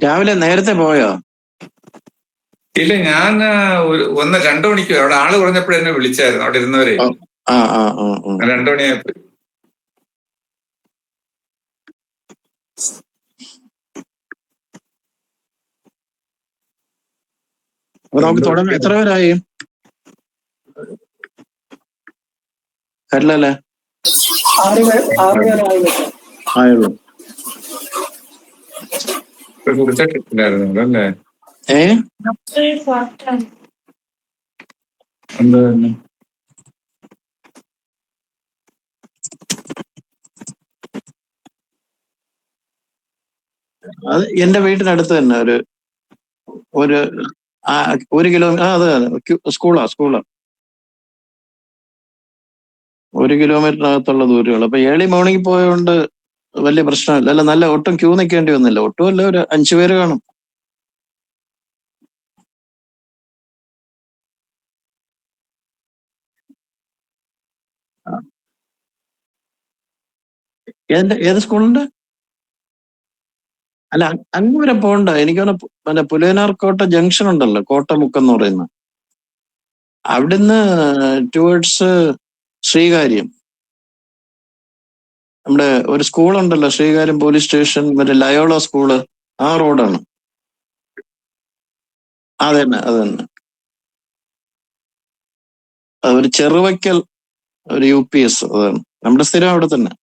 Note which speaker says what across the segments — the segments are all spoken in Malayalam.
Speaker 1: രാവിലെ നേരത്തെ പോയോ?
Speaker 2: ഇല്ല, ഞാൻ 1-2 മണിക്ക് അവിടെ ആള് കുറഞ്ഞപ്പോഴേ എന്നെ വിളിച്ചായിരുന്നു അവിടെ ഇരുന്നവരെ. 2 മണിയായപ്പോ.
Speaker 1: നമുക്ക് തുടങ്ങാം. എത്ര പേരായി? കരലല്ലേ?
Speaker 3: 6
Speaker 1: ആയുള്ളൂ.
Speaker 2: കുറിച്ചിട്ടില്ലായിരുന്നു അല്ലേ?
Speaker 1: എന്താ? അത് എന്റെ വീട്ടിനടുത്ത് തന്നെ ഒരു 1 കിലോമീറ്റർ. അത് സ്കൂളാ. 1 കിലോമീറ്ററിനകത്തുള്ള ദൂരമുള്ളൂ. അപ്പൊ ഏർലി മോർണിംഗ് പോയതുകൊണ്ട് വലിയ പ്രശ്നമില്ല. അല്ല, നല്ല ഒട്ടും ക്യൂ നിൽക്കേണ്ടി വന്നില്ല. ഒട്ടുമല്ല, ഒരു 5 പേര് കാണും. ഏത് സ്കൂളിന്റെ? അല്ല, അങ്ങ് വരെ പോകണ്ട. എനിക്കൊന്ന് പുലയനാർകോട്ട ജംഗ്ഷൻ ഉണ്ടല്ലോ, കോട്ടമുക്ക് എന്ന് പറയുന്ന, അവിടുന്ന് ടുവേർഡ്സ് ശ്രീകാര്യം, നമ്മുടെ ഒരു സ്കൂളുണ്ടല്ലോ, ശ്രീകാര്യം പോലീസ് സ്റ്റേഷൻ, മറ്റേ ലയോള സ്കൂള്, ആ റോഡാണ്. അത് തന്നെ. ഒരു ചെറുവയ്ക്കൽ, ഒരു UPS, അതാണ് നമ്മുടെ സ്ഥിരം അവിടെ തന്നെ.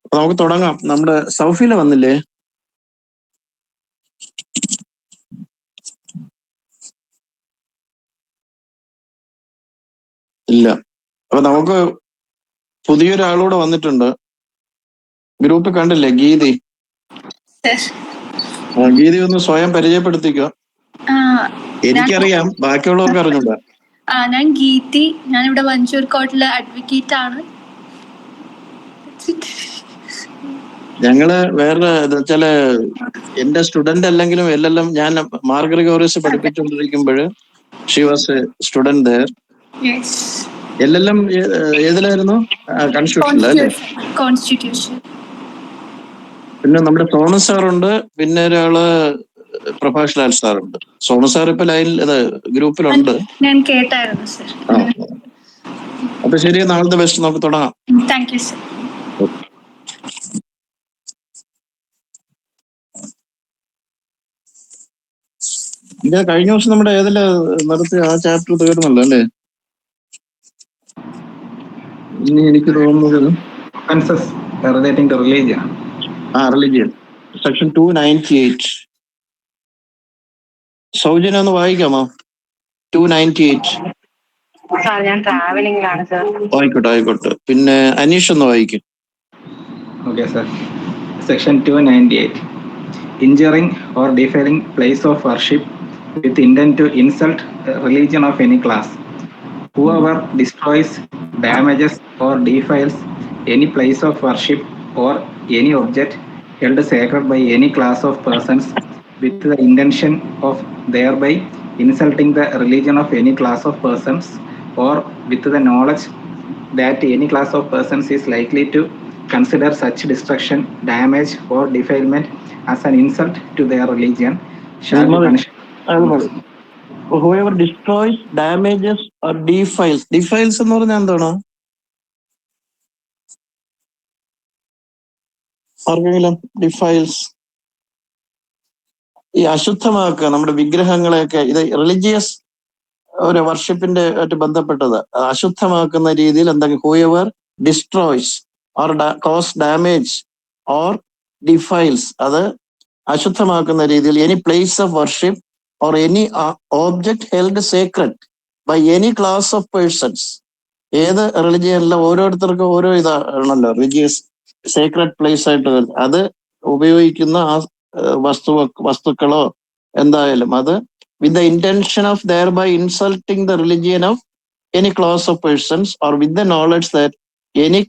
Speaker 1: അപ്പൊ നമുക്ക് തുടങ്ങാം. നമ്മുടെ സൗഫില വന്നില്ലേ? ഇല്ല. അപ്പൊ നമുക്ക് പുതിയൊരാളൂടെ വന്നിട്ടുണ്ട്. ഗ്രൂപ്പ് കണ്ടില്ലേ? ഗീതി. ഗീതി ഒന്ന് സ്വയം പരിചയപ്പെടുത്തിക്കോ. എനിക്കറിയാം, ബാക്കിയുള്ളവർക്ക് അറിഞ്ഞൂടാ.
Speaker 4: ഞാൻ ഗീതി. ഞാനിവിടെ വഞ്ചൂർ കോർട്ടിലെ അഡ്വക്കേറ്റ് ആണ്.
Speaker 1: ഞങ്ങള് വേറെ ചില എന്റെ സ്റ്റുഡന്റ് അല്ലെങ്കിലും എല്ലാം ഞാൻ മാർ ഗ്രിഗോറിയസ് പഠിപ്പിച്ചുകൊണ്ടിരിക്കുമ്പോൾ ഷി വാസ് സ്റ്റുഡന്റ് ദേർ. എല്ലാം ഏതിലായിരുന്നു?
Speaker 4: കോൺസ്റ്റിറ്റ്യൂഷൻ.
Speaker 1: പിന്നെ നമ്മുടെ സോണു സാറുണ്ട്, പിന്നെ ഒരാള് പ്രഭാഷ് ലാൽ സാറുണ്ട്. സോണു സാർ ഇപ്പൊ ലൈനിൽ ഗ്രൂപ്പിലുണ്ട്.
Speaker 4: ഞാൻ കേട്ടായിരുന്നു സർ.
Speaker 1: അപ്പൊ ശരി, നാളത്തെ ബെസ്റ്റ്. നമുക്ക് തുടങ്ങാം.
Speaker 4: Thank you sir.
Speaker 1: കഴിഞ്ഞ വർഷം നമ്മുടെ ഏതില് നടത്തിയ ആ ചാപ്റ്റർ തീർന്നല്ലോ അല്ലേ? ഇനി എനിക്ക് തോന്നുന്നത് റിലിജിയൻ സെക്ഷൻ 298. സൗജന്യം ഒന്ന് വായിക്കാമോ? 298.
Speaker 3: ഞാൻ ട്രാവലിംഗിലാണ് സർ.
Speaker 1: ആയിക്കോട്ടെ. പിന്നെ അനീഷ് ഒന്ന് വായിക്കും.
Speaker 5: Okay sir. Section 298. Injuring or defiling place of worship with intent to insult religion of any class. Whoever destroys, damages or defiles any place of worship or any object held sacred by any class of persons with the intention of thereby insulting the religion of any class of persons, or with the knowledge that any class of persons is likely to consider such destruction, damage or defilement as an insult to their religion shall be punished.
Speaker 1: Whoever destroys, damages or defiles. Defiles എന്ന് പറഞ്ഞാൽ എന്താണ്? ആർക്കെങ്കിലും ഡിഫൈൽസ്? ഈ അശുദ്ധമാക്കുക നമ്മുടെ വിഗ്രഹങ്ങളെയൊക്കെ. ഇത് റിലിജിയസ് ഒരു വർഷിപ്പിന്റെ ആയിട്ട് ബന്ധപ്പെട്ടത്. അശുദ്ധമാക്കുന്ന രീതിയിൽ എന്തെങ്കിലും whoever destroys or cause damage or defiles, അത് അശുദ്ധമാക്കുന്ന രീതിയിൽ any place of worship or any object held sacred by any class of persons. ഏത് റിലിജിയനിലും ഓരോരുത്തർക്കും ഓരോ ഇതാണല്ലോ റിലിജിയസ് സേക്രഡ് പ്ലേസ് ആയിട്ട്. അത് ഉപയോഗിക്കുന്ന ആ വസ്തുക്കളോ എന്തായാലും അത് with the intention of thereby insulting the religion of any class of persons, or with the knowledge that any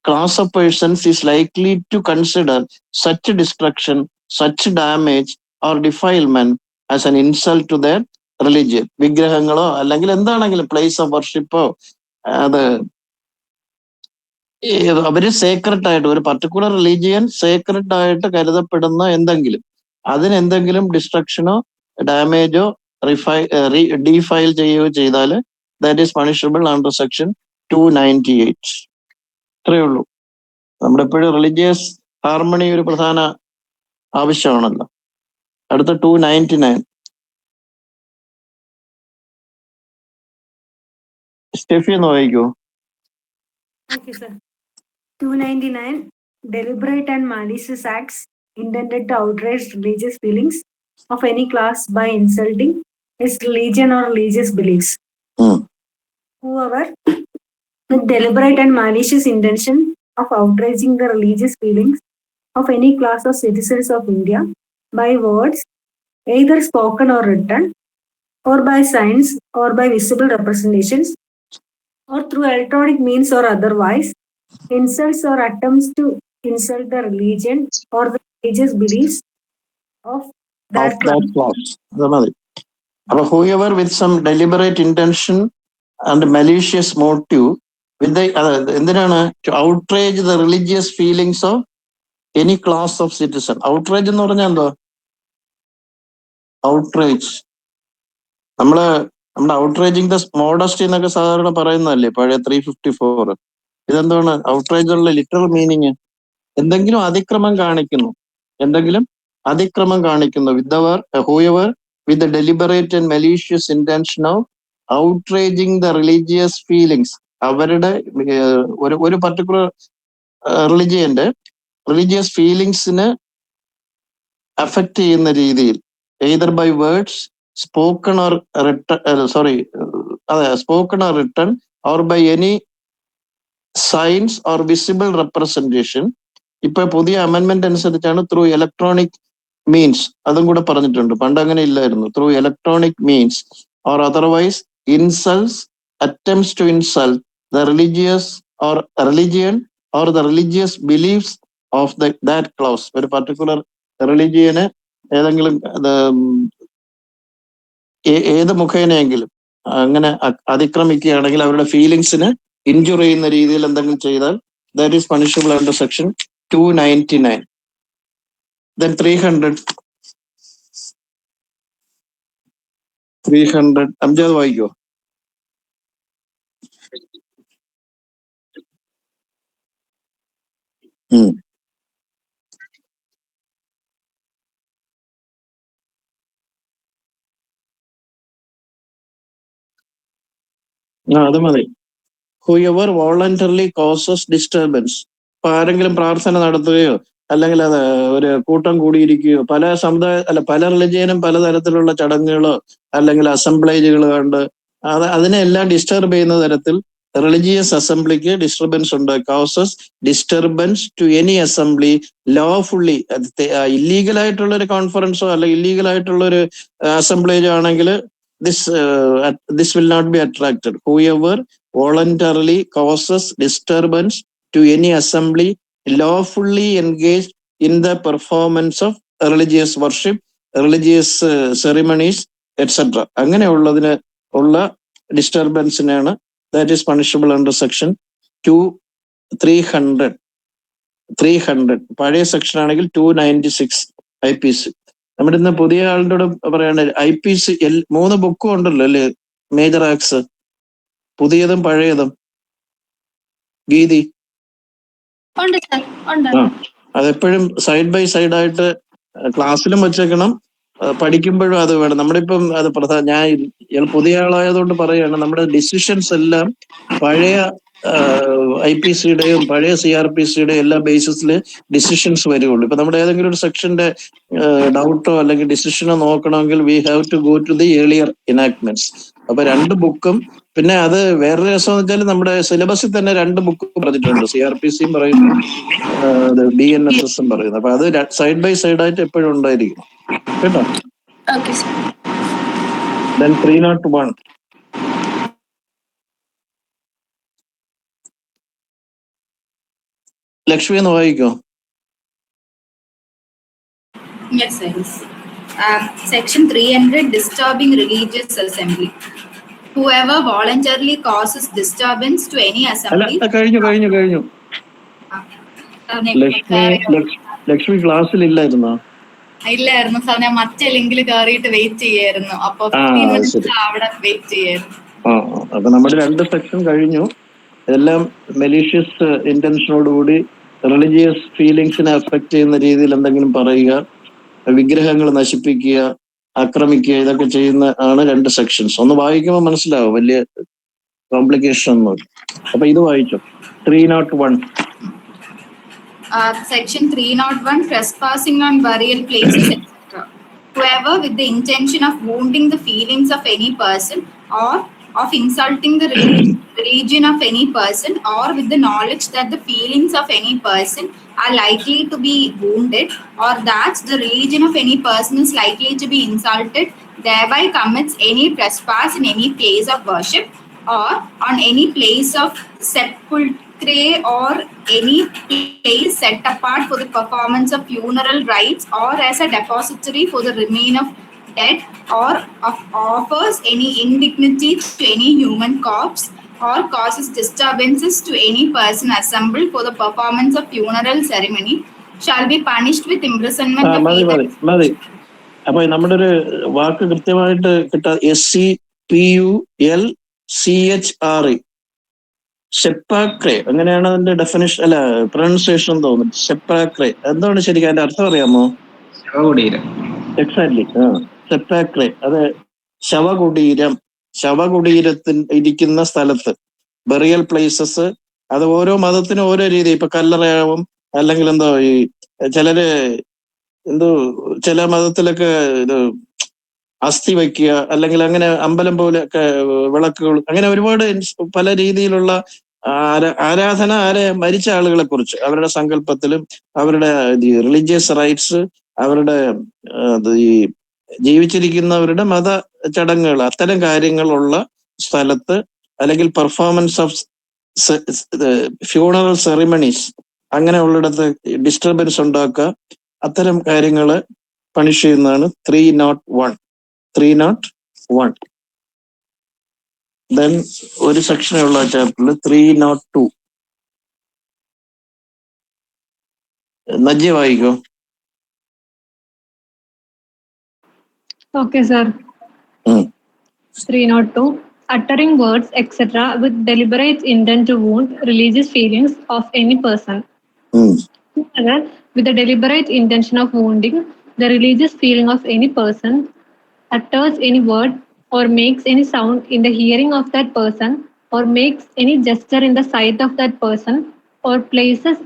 Speaker 1: class of persons is likely to consider such destruction, such damage or defilement as an insult to their religion. വിഗ്രഹങ്ങളോ അല്ലെങ്കിൽ എന്താണെങ്കിലും പ്ലേസ് ഓഫ് വർഷിപ്പോ അത് അവര് സേക്രട്ട് ആയിട്ട് ഒരു പർട്ടിക്കുലർ റിലീജിയൻ സേക്രട്ട് ആയിട്ട് കരുതപ്പെടുന്ന എന്തെങ്കിലും അതിനെന്തെങ്കിലും ഡിസ്ട്രക്ഷനോ ഡാമേജോ ഡീഫൈൽ ചെയ്യുകയോ ചെയ്താൽ that is punishable under section 298. ഇത്രയേ ഉള്ളൂ. നമ്മുടെ എപ്പോഴും റിലീജിയസ് ഹാർമണി ഒരു പ്രധാന ആവശ്യമാണല്ലോ. അടുത്ത 299. സ്റ്റെഫി ഒന്ന് വായിക്കോ?
Speaker 6: Okay, sir. 299. Deliberate and malicious acts intended to outrage religious feelings of any class by insulting its religion or religious beliefs. Whoever, with deliberate and malicious intention of outraging the religious feelings of any class of citizens of India by words, either spoken or written, or by signs, or by visible representations, or through electronic means or otherwise, insults or attempts to insult the religion or the religious beliefs of that class.
Speaker 1: അത് മതി. അപ്പൊ whoever with some deliberate intention and malicious motive with the എന്തിനാണ് to outrage the religious feelings of any class of citizen. outrage എന്ന് പറഞ്ഞാൽ എന്തോ? outrage നമ്മുടെ outraging the modesty എന്നൊക്കെ സാധാരണ പറയുന്നതല്ലേ പഴയ 354. ഇതെന്താണ് ഔട്ട്റേജുള്ള ലിറ്ററൽ മീനിങ്? എന്തെങ്കിലും അതിക്രമം കാണിക്കുന്നു whoever with the deliberate and malicious intention of outraging the religious feelings. അവരുടെ ഒരു പർട്ടിക്കുലർ റിലിജിയന്റെ റിലീജിയസ് ഫീലിങ്സിന് അഫക്റ്റ് ചെയ്യുന്ന രീതിയിൽ either by words, spoken or written or by any signs or visible representation. ഇപ്പൊ പുതിയ അമെൻമെന്റ് അനുസരിച്ചാണ് ത്രൂ ഇലക്ട്രോണിക് മീൻസ്, അതും കൂടെ പറഞ്ഞിട്ടുണ്ട്. പണ്ട് അങ്ങനെ ഇല്ലായിരുന്നു. Through electronic means or otherwise insults, attempts to insult the religious or religion or the religious beliefs of that class. ഒരു പർട്ടിക്കുലർ റിലിജിയന് ഏതെങ്കിലും ഏത് മുഖേനയെങ്കിലും അങ്ങനെ അതിക്രമിക്കുകയാണെങ്കിൽ അവരുടെ ഫീലിങ്സിന് ഇൻജുർ ചെയ്യുന്ന രീതിയിൽ എന്തെങ്കിലും ചെയ്താൽ that is punishable under section 299. Then 300 Amjad വായിക്കോ? അത് മതി. whoever voluntarily causes disturbance. ഇപ്പൊ ആരെങ്കിലും പ്രാർത്ഥന നടത്തുകയോ അല്ലെങ്കിൽ അത് ഒരു കൂട്ടം കൂടിയിരിക്കുകയോ പല റിലിജിയനും പലതരത്തിലുള്ള ചടങ്ങുകളോ അല്ലെങ്കിൽ അസംബ്ലേജുകൾ കണ്ട് അതിനെല്ലാം ഡിസ്റ്റർബ് ചെയ്യുന്ന തരത്തിൽ റിലിജിയസ് അസംബ്ലിക്ക് ഡിസ്റ്റർബൻസ് ഉണ്ട്. Causes disturbance to any assembly lawfully. ഇല്ലീഗലായിട്ടുള്ള ഒരു കോൺഫറൻസോ അല്ലെങ്കിൽ ഇല്ലീഗലായിട്ടുള്ള ഒരു അസംബ്ലേജോ ആണെങ്കിൽ this will not be attracted. Whoever voluntarily causes disturbance to any assembly lawfully engaged in the performance of religious worship, religious ceremonies, etc. അങ്ങനെയുള്ളതിന് ഉള്ള ഡിസ്റ്റർബൻസിനാണ് that is punishable under section 300. പഴയ സെക്ഷൻ ആണെങ്കിൽ 296 IPC. നമ്മുടെ ഇന്ന് പുതിയ ആളുടെ പറയണ IPC 3 ബുക്കും ഉണ്ടല്ലോ അല്ലേ, മേജർ ആക്ട്സ്, പുതിയതും പഴയതും. ഗീതി അതെപ്പോഴും സൈഡ് ബൈ സൈഡ് ആയിട്ട് ക്ലാസ്സിലും വെച്ചേക്കണം, പഠിക്കുമ്പോഴും അത് വേണം. നമ്മളിപ്പം അത് ഞാൻ പുതിയ ആളായതുകൊണ്ട് പറയാണ്, നമ്മുടെ ഡിസിഷൻസ് എല്ലാം പഴയ IPCയുടെയും പഴയ CRPCയുടെയും എല്ലാ ബേസിസിൽ ഡിസിഷൻസ് വരുള്ളൂ. ഇപ്പൊ നമ്മുടെ ഏതെങ്കിലും ഒരു സെക്ഷന്റെ ഡൗട്ടോ അല്ലെങ്കിൽ ഡിസിഷനോ നോക്കണമെങ്കിൽ we have to go to the earlier enactments. അപ്പൊ 2 ബുക്കും, പിന്നെ അത് വേറൊരു രസം എന്ന് വെച്ചാൽ നമ്മുടെ സിലബസിൽ തന്നെ 2 ബുക്ക് പറഞ്ഞിട്ടുണ്ട്. CRPCയും പറയുന്നു, BNSSും പറയുന്നു. അപ്പൊ അത് സൈഡ് ബൈ സൈഡ് ആയിട്ട് എപ്പോഴും ഉണ്ടായിരിക്കും കേട്ടോ. Then 301. ലക്ഷ്മി എന്ന് വായിക്കോ?
Speaker 4: Yes, sir. Section 300, disturbing religious assembly. whoever voluntarily causes disturbance to any
Speaker 1: അല്ല
Speaker 4: assembly.
Speaker 1: കഴിഞ്ഞു. ലക്ഷ്മി ക്ലാസ്സിലില്ലായിരുന്നോ?
Speaker 4: ഇല്ലായിരുന്നു സാർ, ഞാൻ മറ്റേ ലിങ്കിൽ കയറിയിട്ട് വെയിറ്റ് ചെയ്യായിരുന്നു. അപ്പൊ 15 minutes അവിടെ വെയിറ്റ് ചെയ്യായിരുന്നു.
Speaker 1: അപ്പൊ നമ്മുടെ 2 സെക്ഷൻ കഴിഞ്ഞു. എല്ലാം മെലീഷ്യസ് ഇന്റൻഷനോടുകൂടി റിലീജിയസ് ഫീലിങ്സിനെ അഫക്ട് ചെയ്യുന്ന രീതിയിൽ എന്തെങ്കിലും പറയുക, വിഗ്രഹങ്ങൾ നശിപ്പിക്കുക, ആക്രമിക്കുക, ഇതൊക്കെ ചെയ്യുന്ന ആണ് 2 സെക്ഷൻസ്. ഒന്ന് വായിക്കുമ്പോൾ മനസ്സിലാവും, വലിയ കോംപ്ലിക്കേഷൻ ഒന്നും. അപ്പൊ ഇത് വായിച്ചോ. 301.
Speaker 4: Section 301, trespassing on burial places, etc. Whoever with the intention of wounding the feelings of any person or of insulting the religion of any person, or with the knowledge that the feelings of any person are likely to be wounded, or that the religion of any person is likely to be insulted, thereby commits any trespass in any place of worship or on any place of sepulchre or any place set apart for the performance of funeral rites or as a depository for the remains of dead, or offers any indignity to any human corpse, or causes disturbances to any person assembled for the performance of funeral ceremony, shall be punished with imprisonment of
Speaker 1: മതി. അപ്പൊ നമ്മുടെ ഒരു വാക്ക് കൃത്യമായിട്ട് കിട്ടാ. SCPULCHRE, സെപ്പാക്രെ, അങ്ങനെയാണ് അതിന്റെ ഡെഫിനിഷൻ, അല്ല പ്രൊനൗൺസിയേഷൻ തോന്നുന്നു. സെപ്പാക്രെ എന്താണ് ശരിക്കും അതിന്റെ അർത്ഥം അറിയാമോ? എക്സാക്ട്ലി, സെപ്പാക്രെ, അത് ശവകുടീരം. ശവകുടീരത്തിൽ ഇരിക്കുന്ന സ്ഥലത്ത്, ബെറിയൽ പ്ലേസസ്, അത് ഓരോ മതത്തിനും ഓരോ രീതി. ഇപ്പൊ കല്ലറയാവും, അല്ലെങ്കിൽ എന്തോ ഈ ചിലര് ചില മതത്തിലൊക്കെ ഇത് അസ്ഥി വയ്ക്കുക, അല്ലെങ്കിൽ അങ്ങനെ അമ്പലം പോലെയൊക്കെ വിളക്കുകൾ, അങ്ങനെ ഒരുപാട് പല രീതിയിലുള്ള ആരാധന മരിച്ച ആളുകളെ കുറിച്ച്, അവരുടെ സങ്കല്പത്തിലും അവരുടെ റിലീജിയസ് റൈറ്റ്സ്, അവരുടെ ഈ ജീവിച്ചിരിക്കുന്നവരുടെ മത ചടങ്ങുകൾ, അത്തരം കാര്യങ്ങളുള്ള സ്ഥലത്ത്, അല്ലെങ്കിൽ പെർഫോമൻസ് ഓഫ് ഫ്യൂണറൽ സെറിമണീസ്, അങ്ങനെ ഉള്ളിടത്ത് ഡിസ്റ്റർബൻസ് ഉണ്ടാക്കുക, അത്തരം കാര്യങ്ങള് പണിഷ് ചെയ്യുന്നതാണ് 301. ദെൻ ഒരു സെക്ഷനുള്ള ചാപ്റ്ററിൽ 302. നജ്യ വായിക്കോ.
Speaker 7: Okay, sir. 302. Uttering words, etc., with deliberate intent to wound religious feelings of any person. With the deliberate intention of wounding the religious feeling of any person, utters any word or makes any sound in the hearing of that person, or makes any gesture in the sight of that person, or places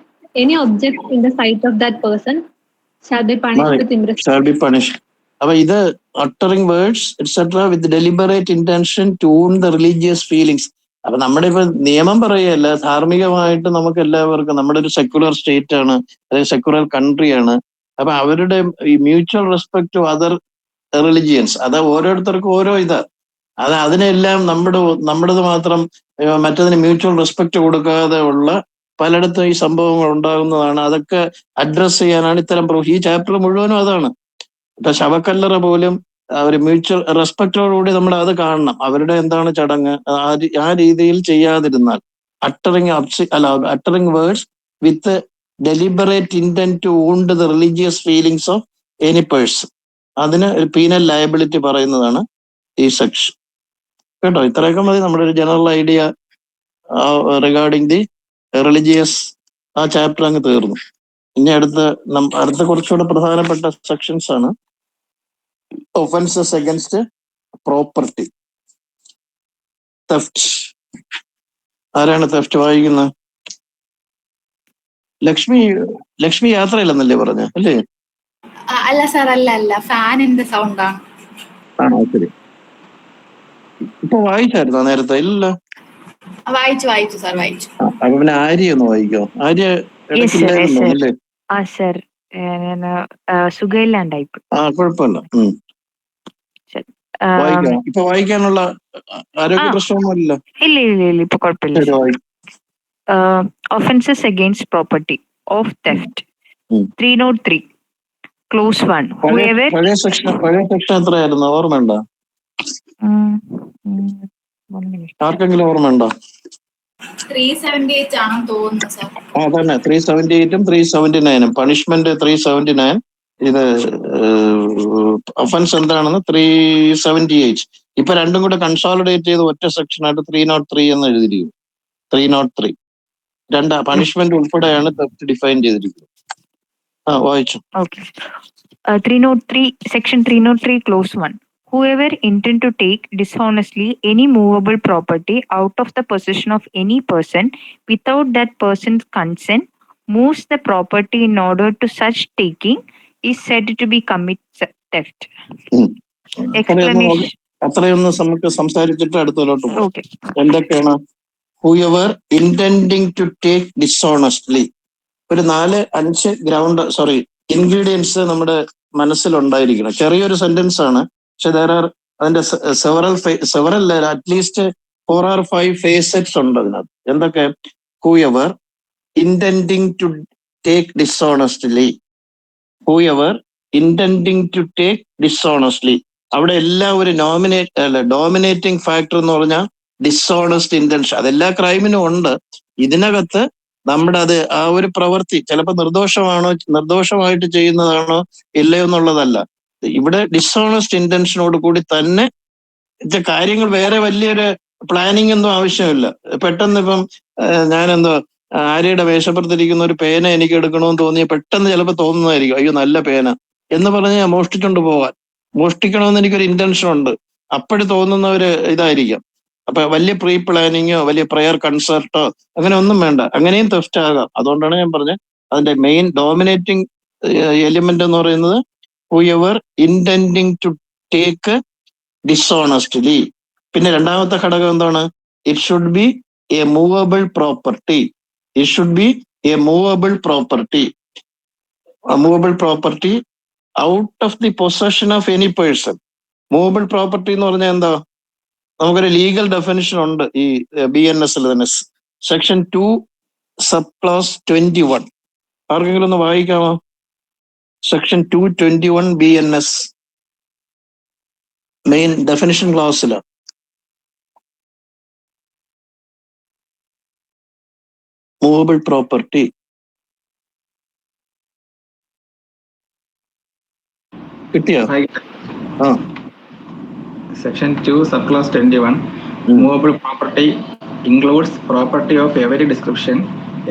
Speaker 7: any object in the sight of that person, shall be punished with imprisonment.
Speaker 1: അപ്പൊ ഇത് uttering words etc. with deliberate intention to wound the religious feelings. അപ്പൊ നമ്മുടെ ഇപ്പൊ നിയമം പറയുകയല്ല, ധാർമ്മികമായിട്ട് നമുക്ക് എല്ലാവർക്കും, നമ്മുടെ ഒരു സെക്യുലർ സ്റ്റേറ്റ് ആണ്, അല്ലെങ്കിൽ സെക്യുലർ കൺട്രിയാണ്. അപ്പൊ അവരുടെ ഈ mutual respect to other religions, അത് ഓരോരുത്തർക്കും ഓരോ അതിനെല്ലാം നമ്മുടേത് മാത്രം മറ്റതിന് മ്യൂച്വൽ റെസ്പെക്ട് കൊടുക്കാതെ ഉള്ള പലയിടത്തും ഈ സംഭവങ്ങൾ ഉണ്ടാകുന്നതാണ്. അതൊക്കെ അഡ്രസ് ചെയ്യാനാണ് ഇത്തരം ഈ ചാപ്റ്റർ മുഴുവനും അതാണ്. ഇപ്പൊ ശവക്കല്ലറ പോലും ഒരു മ്യൂച്വൽ റെസ്പെക്റ്റോടുകൂടി നമ്മൾ അത് കാണണം. അവരുടെ എന്താണ് ചടങ്ങ്, ആ രീതിയിൽ ചെയ്യാതിരുന്നാൽ, uttering words with deliberate intent to wound the religious feelings of any person, അതിന് ഒരു പീനൽ ലയബിലിറ്റി പറയുന്നതാണ് ഈ സെക്ഷൻ. കേട്ടോ, ഇത്രയൊക്കെ മതി നമ്മുടെ ഒരു general idea regarding the religious. ആ ചാപ്റ്റർ അങ്ങ് തീർന്നു. ഇനി അടുത്ത കുറച്ചുകൂടെ പ്രധാനപ്പെട്ട സെക്ഷൻസ് ആണ് ഒഫൻസസ് അഗൻസ്റ്റ് പ്രോപ്പർട്ടി. തെഫ്റ്റ്. ആരാണ് തെഫ്റ്റ് വായിക്കുന്നത്? ലക്ഷ്മി യാത്രയില്ലെന്നല്ലേ പറഞ്ഞ അല്ലേ?
Speaker 4: അല്ല സാർ, അല്ല, ഫാനിന്റെ സൗണ്ട് ആണ്.
Speaker 1: ശരി. ഇപ്പൊ വായിച്ചായിരുന്നോ നേരത്തെ? ഇല്ലല്ലോ.
Speaker 4: വായിച്ചു സാർ, വായിച്ചു.
Speaker 1: അപ്പൊ പിന്നെ ആര്യ ഒന്ന് വായിക്കോ. ആര്യ ഇടയ്ക്കില്ലായിരുന്നോ?
Speaker 3: സുഖമില്ലാണ്ടായി.
Speaker 1: കുഴപ്പമില്ല, വായിക്കാം. ഇപ്പൊ വായിക്കാനുള്ള ആരോഗ്യ പ്രശ്നമൊന്നുമില്ലല്ലോ?
Speaker 3: ഇല്ല, ഇപ്പൊ കുഴപ്പമില്ല. Offenses against property of theft. 303. Clause 1.
Speaker 1: പഴയ സെക്ഷൻ എത്രയായിരുന്നു ഓർമ്മയുണ്ടോ?
Speaker 3: 1 minute.
Speaker 1: ആർക്കെങ്കിലും ഓർമ്മ ഉണ്ടോ?
Speaker 4: 378 ആണെന്ന് തോന്നുന്നു സാർ.
Speaker 1: തന്നെ 378 379 പണിഷ്മെന്റ് 379. ഇത് ഒഫൻസ് എന്താണെന്ന് 378. ഇപ്പൊ രണ്ടും കൂടെ കൺസോളിഡേറ്റ് ചെയ്ത് ഒറ്റ സെക്ഷനായിട്ട് 303 എന്ന് എഴുതിയിരിക്കും. 303 പണിഷ്മെന്റ് ഉൾപ്പെടെയാണ് തെഫ്റ്റ് ഡിഫൈൻ ചെയ്തിരിക്കുന്നത്. വായിച്ചു.
Speaker 3: Okay. 303, section 303, clause 1. Whoever intend to take dishonestly any movable property out of the possession of any person without that person's consent moves the property in order to such taking is said to be commit theft. Explanation.
Speaker 1: അത്രയൊന്ന് നമുക്ക് സംസാരിച്ചിട്ട് അടുത്തതിലോട്ട് പോകും.
Speaker 3: Okay.
Speaker 1: എന്തൊക്കെയാണ്? Whoever intending to take dishonestly, ഒരു 4-5 ഇൻഗ്രീഡിയൻസ് നമ്മുടെ മനസ്സിലുണ്ടായിരിക്കണം. ചെറിയൊരു സെന്റൻസ് ആണ്, പക്ഷെ അതിന്റെ സെവറൽ അറ്റ്ലീസ്റ്റ് 4 or 5 ഫേസറ്റ്സ് ഉണ്ട് അതിനകത്ത്. എന്തൊക്കെ? Whoever intending to take dishonestly, whoever intending to take dishonestly, അവിടെ എല്ലാം ഒരു ഡോമിനേറ്റിംഗ് ഫാക്ടർ എന്ന് പറഞ്ഞാൽ ഡിസോണസ്റ്റ് ഇന്റൻഷൻ. അതെല്ലാ ക്രൈമിനും ഉണ്ട്. ഇതിനകത്ത് നമ്മുടെ ആ ഒരു പ്രവൃത്തി ചിലപ്പോൾ നിർദോഷമായിട്ട് ചെയ്യുന്നതാണോ ഇല്ലയോ എന്നുള്ളതല്ല. ഇവിടെ ഡിസോണസ്റ്റ് ഇന്റൻഷനോട് കൂടി തന്നെ കാര്യങ്ങൾ, വേറെ വലിയൊരു പ്ലാനിങ് ഒന്നും ആവശ്യമില്ല. പെട്ടെന്ന് ഇപ്പം ആര്യയുടെ വേഷപ്പുറത്തിരിക്കുന്ന ഒരു പേന എനിക്ക് എടുക്കണമെന്ന് തോന്നിയ പെട്ടെന്ന് ചിലപ്പോൾ തോന്നുന്നതായിരിക്കും, അയ്യോ നല്ല പേന എന്ന് പറഞ്ഞ് ഞാൻ മോഷ്ടിച്ചുകൊണ്ട് പോകാൻ. മോഷ്ടിക്കണമെന്ന് എനിക്കൊരു ഇന്റൻഷൻ ഉണ്ട്, അപ്പോഴും തോന്നുന്ന ഒരു ഇതായിരിക്കാം. അപ്പൊ വലിയ പ്രീ പ്ലാനിങ്ങോ വലിയ പ്രയർ കൺസൾട്ടോ അങ്ങനെ ഒന്നും വേണ്ട, അങ്ങനെയും തെഫ്റ്റ് ആകാം. അതുകൊണ്ടാണ് ഞാൻ പറഞ്ഞത് അതിന്റെ മെയിൻ ഡോമിനേറ്റിംഗ് എലിമെന്റ് എന്ന് പറയുന്നത് whoever intending to take dishonestly. പിന്നെ രണ്ടാമത്തെ ഘടകം എന്താണ്? It should B A movable property. It should B A movable property. Movable property out of the possession of any person. Movable property എന്ന് പറഞ്ഞാൽ എന്താ? നമുക്കൊരു ലീഗൽ ഡെഫിനിഷൻ ഉണ്ട് ഈ BNS തന്നെ, സെക്ഷൻ 2 സബ് ക്ലോസ് 21. ആർക്കെങ്കിലും ഒന്ന് വായിക്കാമോ? സെക്ഷൻ 221 BNS മെയിൻ ഡെഫിനിഷൻ ക്ലോസില്. മൂവബിൾ പ്രോപ്പർട്ടി കിട്ടിയോ?
Speaker 5: Section 2 subclause 21. Movable property includes property of every description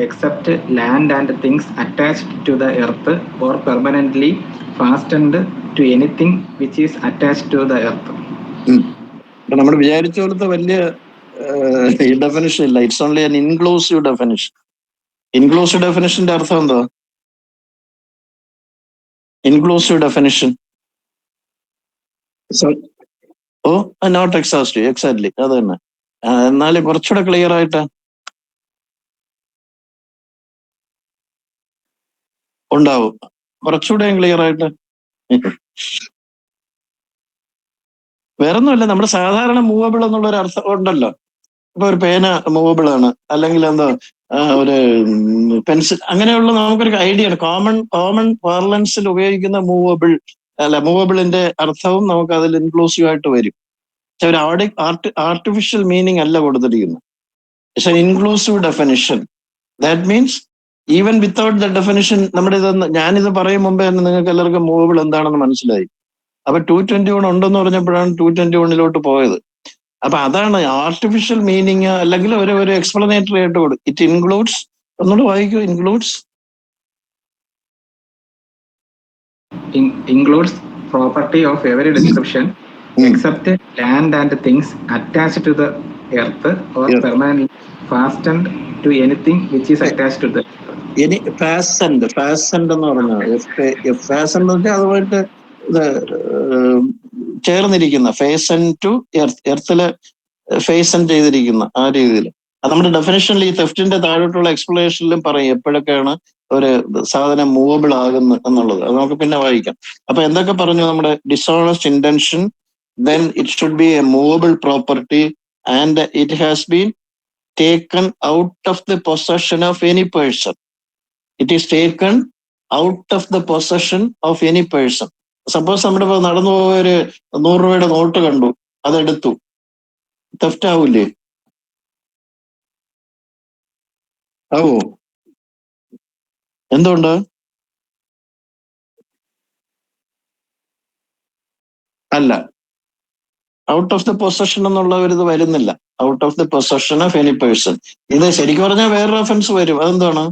Speaker 5: except land and things attached to the earth or permanently fastened to anything which is attached to the earth.
Speaker 1: നമ്മൾ വിചാരിച്ച പോലത്തെ വലിയ ഡെഫിനിഷൻ ഇല്ല. It's only an inclusive definition. Inclusive ഡെഫിനിഷന്റെ അർത്ഥം എന്താ? Inclusive definition not exhaustive. Exactly അത് തന്നെ. എന്നാലും കുറച്ചുകൂടെ ക്ലിയർ ആയിട്ട് ഉണ്ടാവും, കുറച്ചുകൂടെ ക്ലിയർ ആയിട്ട്. വേറൊന്നുമല്ല, നമ്മുടെ സാധാരണ മൂവബിൾ എന്നുള്ളൊരു അർത്ഥം ഉണ്ടല്ലോ. ഇപ്പൊ ഒരു പേന മൂവബിൾ ആണ്, അല്ലെങ്കിൽ എന്തോ ഒരു പെൻസിൽ, അങ്ങനെയുള്ള നമുക്കൊരു ഐഡിയ ആണ്. കോമൺ പാർലൻസിൽ ഉപയോഗിക്കുന്ന മൂവബിളിന്റെ അർത്ഥവും നമുക്ക് അതിൽ ഇൻക്ലൂസീവ് ആയിട്ട് വരും. പക്ഷെ ഒരു ആർട്ടിഫിഷ്യൽ മീനിങ് അല്ല കൊടുത്തിരിക്കുന്നത്. It's an inclusive definition. That means even without the definition, നമ്മുടെ ഞാനിത് പറയും മുമ്പേ തന്നെ നിങ്ങൾക്ക് എല്ലാവർക്കും മൂവബിൾ എന്താണെന്ന് മനസ്സിലായി. അപ്പൊ 221 ഉണ്ടെന്ന് പറഞ്ഞപ്പോഴാണ് 221 പോയത്. അപ്പൊ അതാണ് ആർട്ടിഫിഷ്യൽ മീനിങ്, അല്ലെങ്കിൽ ഒരു എക്സ്പ്ലനേറ്ററി ആയിട്ട് കൊടുക്കും. ഇറ്റ് ഇൻക്ലൂഡ്സ്, ഒന്നുകൂടെ വായിക്കൂ.
Speaker 5: Includes property of every description except land and things attached to the earth or permanently fastened to anything which is attached to the earth.
Speaker 1: ഫാസൻഡ് എന്ന് പറഞ്ഞാൽ ഫാസൻഡ് എന്ന് വെച്ചാൽ അതുമായിട്ട് ചേർന്നിരിക്കുന്ന, ഫേസൻ ടു എർത്തില് ഫേസൻ ചെയ്തിരിക്കുന്ന ആ രീതിയിൽ. അത് നമ്മുടെ ഡെഫിനേഷനിൽ ഈ തെഫ്റ്റിന്റെ താഴോട്ടുള്ള എക്സ്പ്ലനേഷനിലും പറയും എപ്പോഴൊക്കെയാണ് ഒരു സാധനം മൂവബിൾ ആകുന്നത് എന്നുള്ളത്. അത് നമുക്ക് പിന്നെ വായിക്കാം. അപ്പൊ എന്തൊക്കെ പറഞ്ഞു? നമ്മുടെ dishonest intention, then it should be a movable property and it has been taken out of the possession of any person. It is taken out of the possession of any person. Suppose നമ്മുടെ നടന്നു പോയ ഒരു 100 രൂപയുടെ നോട്ട് കണ്ടു, അതെടുത്തു. തെഫ്റ്റ് ആവൂലേ? ആവോ? എന്തുകൊണ്ട്? അല്ല, ഔട്ട് ഓഫ് ദ പൊസഷൻ എന്നുള്ള ഒരു ഇത് വരുന്നില്ല. Out of the possession of any person. ഇത് ശരിക്കും പറഞ്ഞാൽ വേറൊരു ഒഫൻസ് വരും. അതെന്താണ്?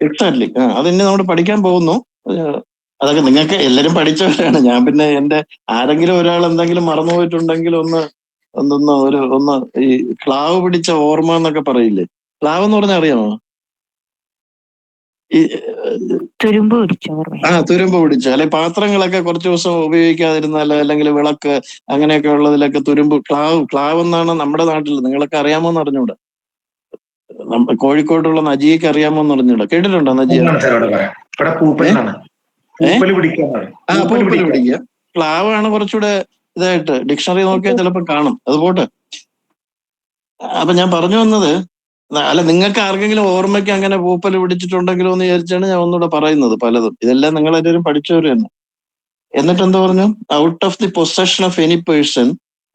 Speaker 1: എക്സാക്ട്ലി. അതിന് നമ്മൾ പഠിക്കാൻ പോകുന്നു. അതൊക്കെ നിങ്ങൾക്ക് എല്ലാരും പഠിച്ചവരാണ്. ഞാൻ പിന്നെ എന്റെ ആരെങ്കിലും ഒരാൾ എന്തെങ്കിലും മറന്നുപോയിട്ടുണ്ടെങ്കിൽ ഒന്ന് ഈ ക്ലാവ് പിടിച്ച ഓർമ്മ എന്നൊക്കെ പറയില്ലേ? ക്ലാവ് എന്ന് പറഞ്ഞാൽ അറിയാമോ? ഈ
Speaker 3: തുരുമ്പ് പിടിച്ച ഓർമ്മ.
Speaker 1: തുരുമ്പ് പിടിച്ച, അല്ലെ പാത്രങ്ങളൊക്കെ കുറച്ച് ദിവസം ഉപയോഗിക്കാതിരുന്നാലോ, അല്ലെങ്കിൽ വിളക്ക് അങ്ങനെയൊക്കെ ഉള്ളതിലൊക്കെ തുരുമ്പ്, ക്ലാവ് എന്നാണ് നമ്മുടെ നാട്ടിൽ. നിങ്ങളൊക്കെ അറിയാമോന്ന് അറിഞ്ഞൂടാ. കോഴിക്കോട്ടുള്ള നജിയൊക്കെ അറിയാമോന്ന് അറിഞ്ഞൂടാ. കേട്ടിട്ടുണ്ടോ നജിയ? പൂപ്പല് പിടിക്കുക. ക്ലാവാണ് കുറച്ചുകൂടെ ഇതായിട്ട്. ഡിക്ഷണറി നോക്കിയാൽ ചിലപ്പോൾ കാണും. അത് പോട്ടെ. അപ്പൊ ഞാൻ പറഞ്ഞു വന്നത്, അല്ല നിങ്ങൾക്ക് ആർക്കെങ്കിലും ഓർമ്മയ്ക്ക് അങ്ങനെ പൂപ്പല് പിടിച്ചിട്ടുണ്ടെങ്കിലോ എന്ന് വിചാരിച്ചാണ് ഞാൻ ഒന്നുകൂടെ പറയുന്നത് പലതും. ഇതെല്ലാം നിങ്ങൾ എല്ലാവരും പഠിച്ചവർ തന്നെ. എന്നിട്ട് എന്താ പറഞ്ഞു? Out of the possession of any person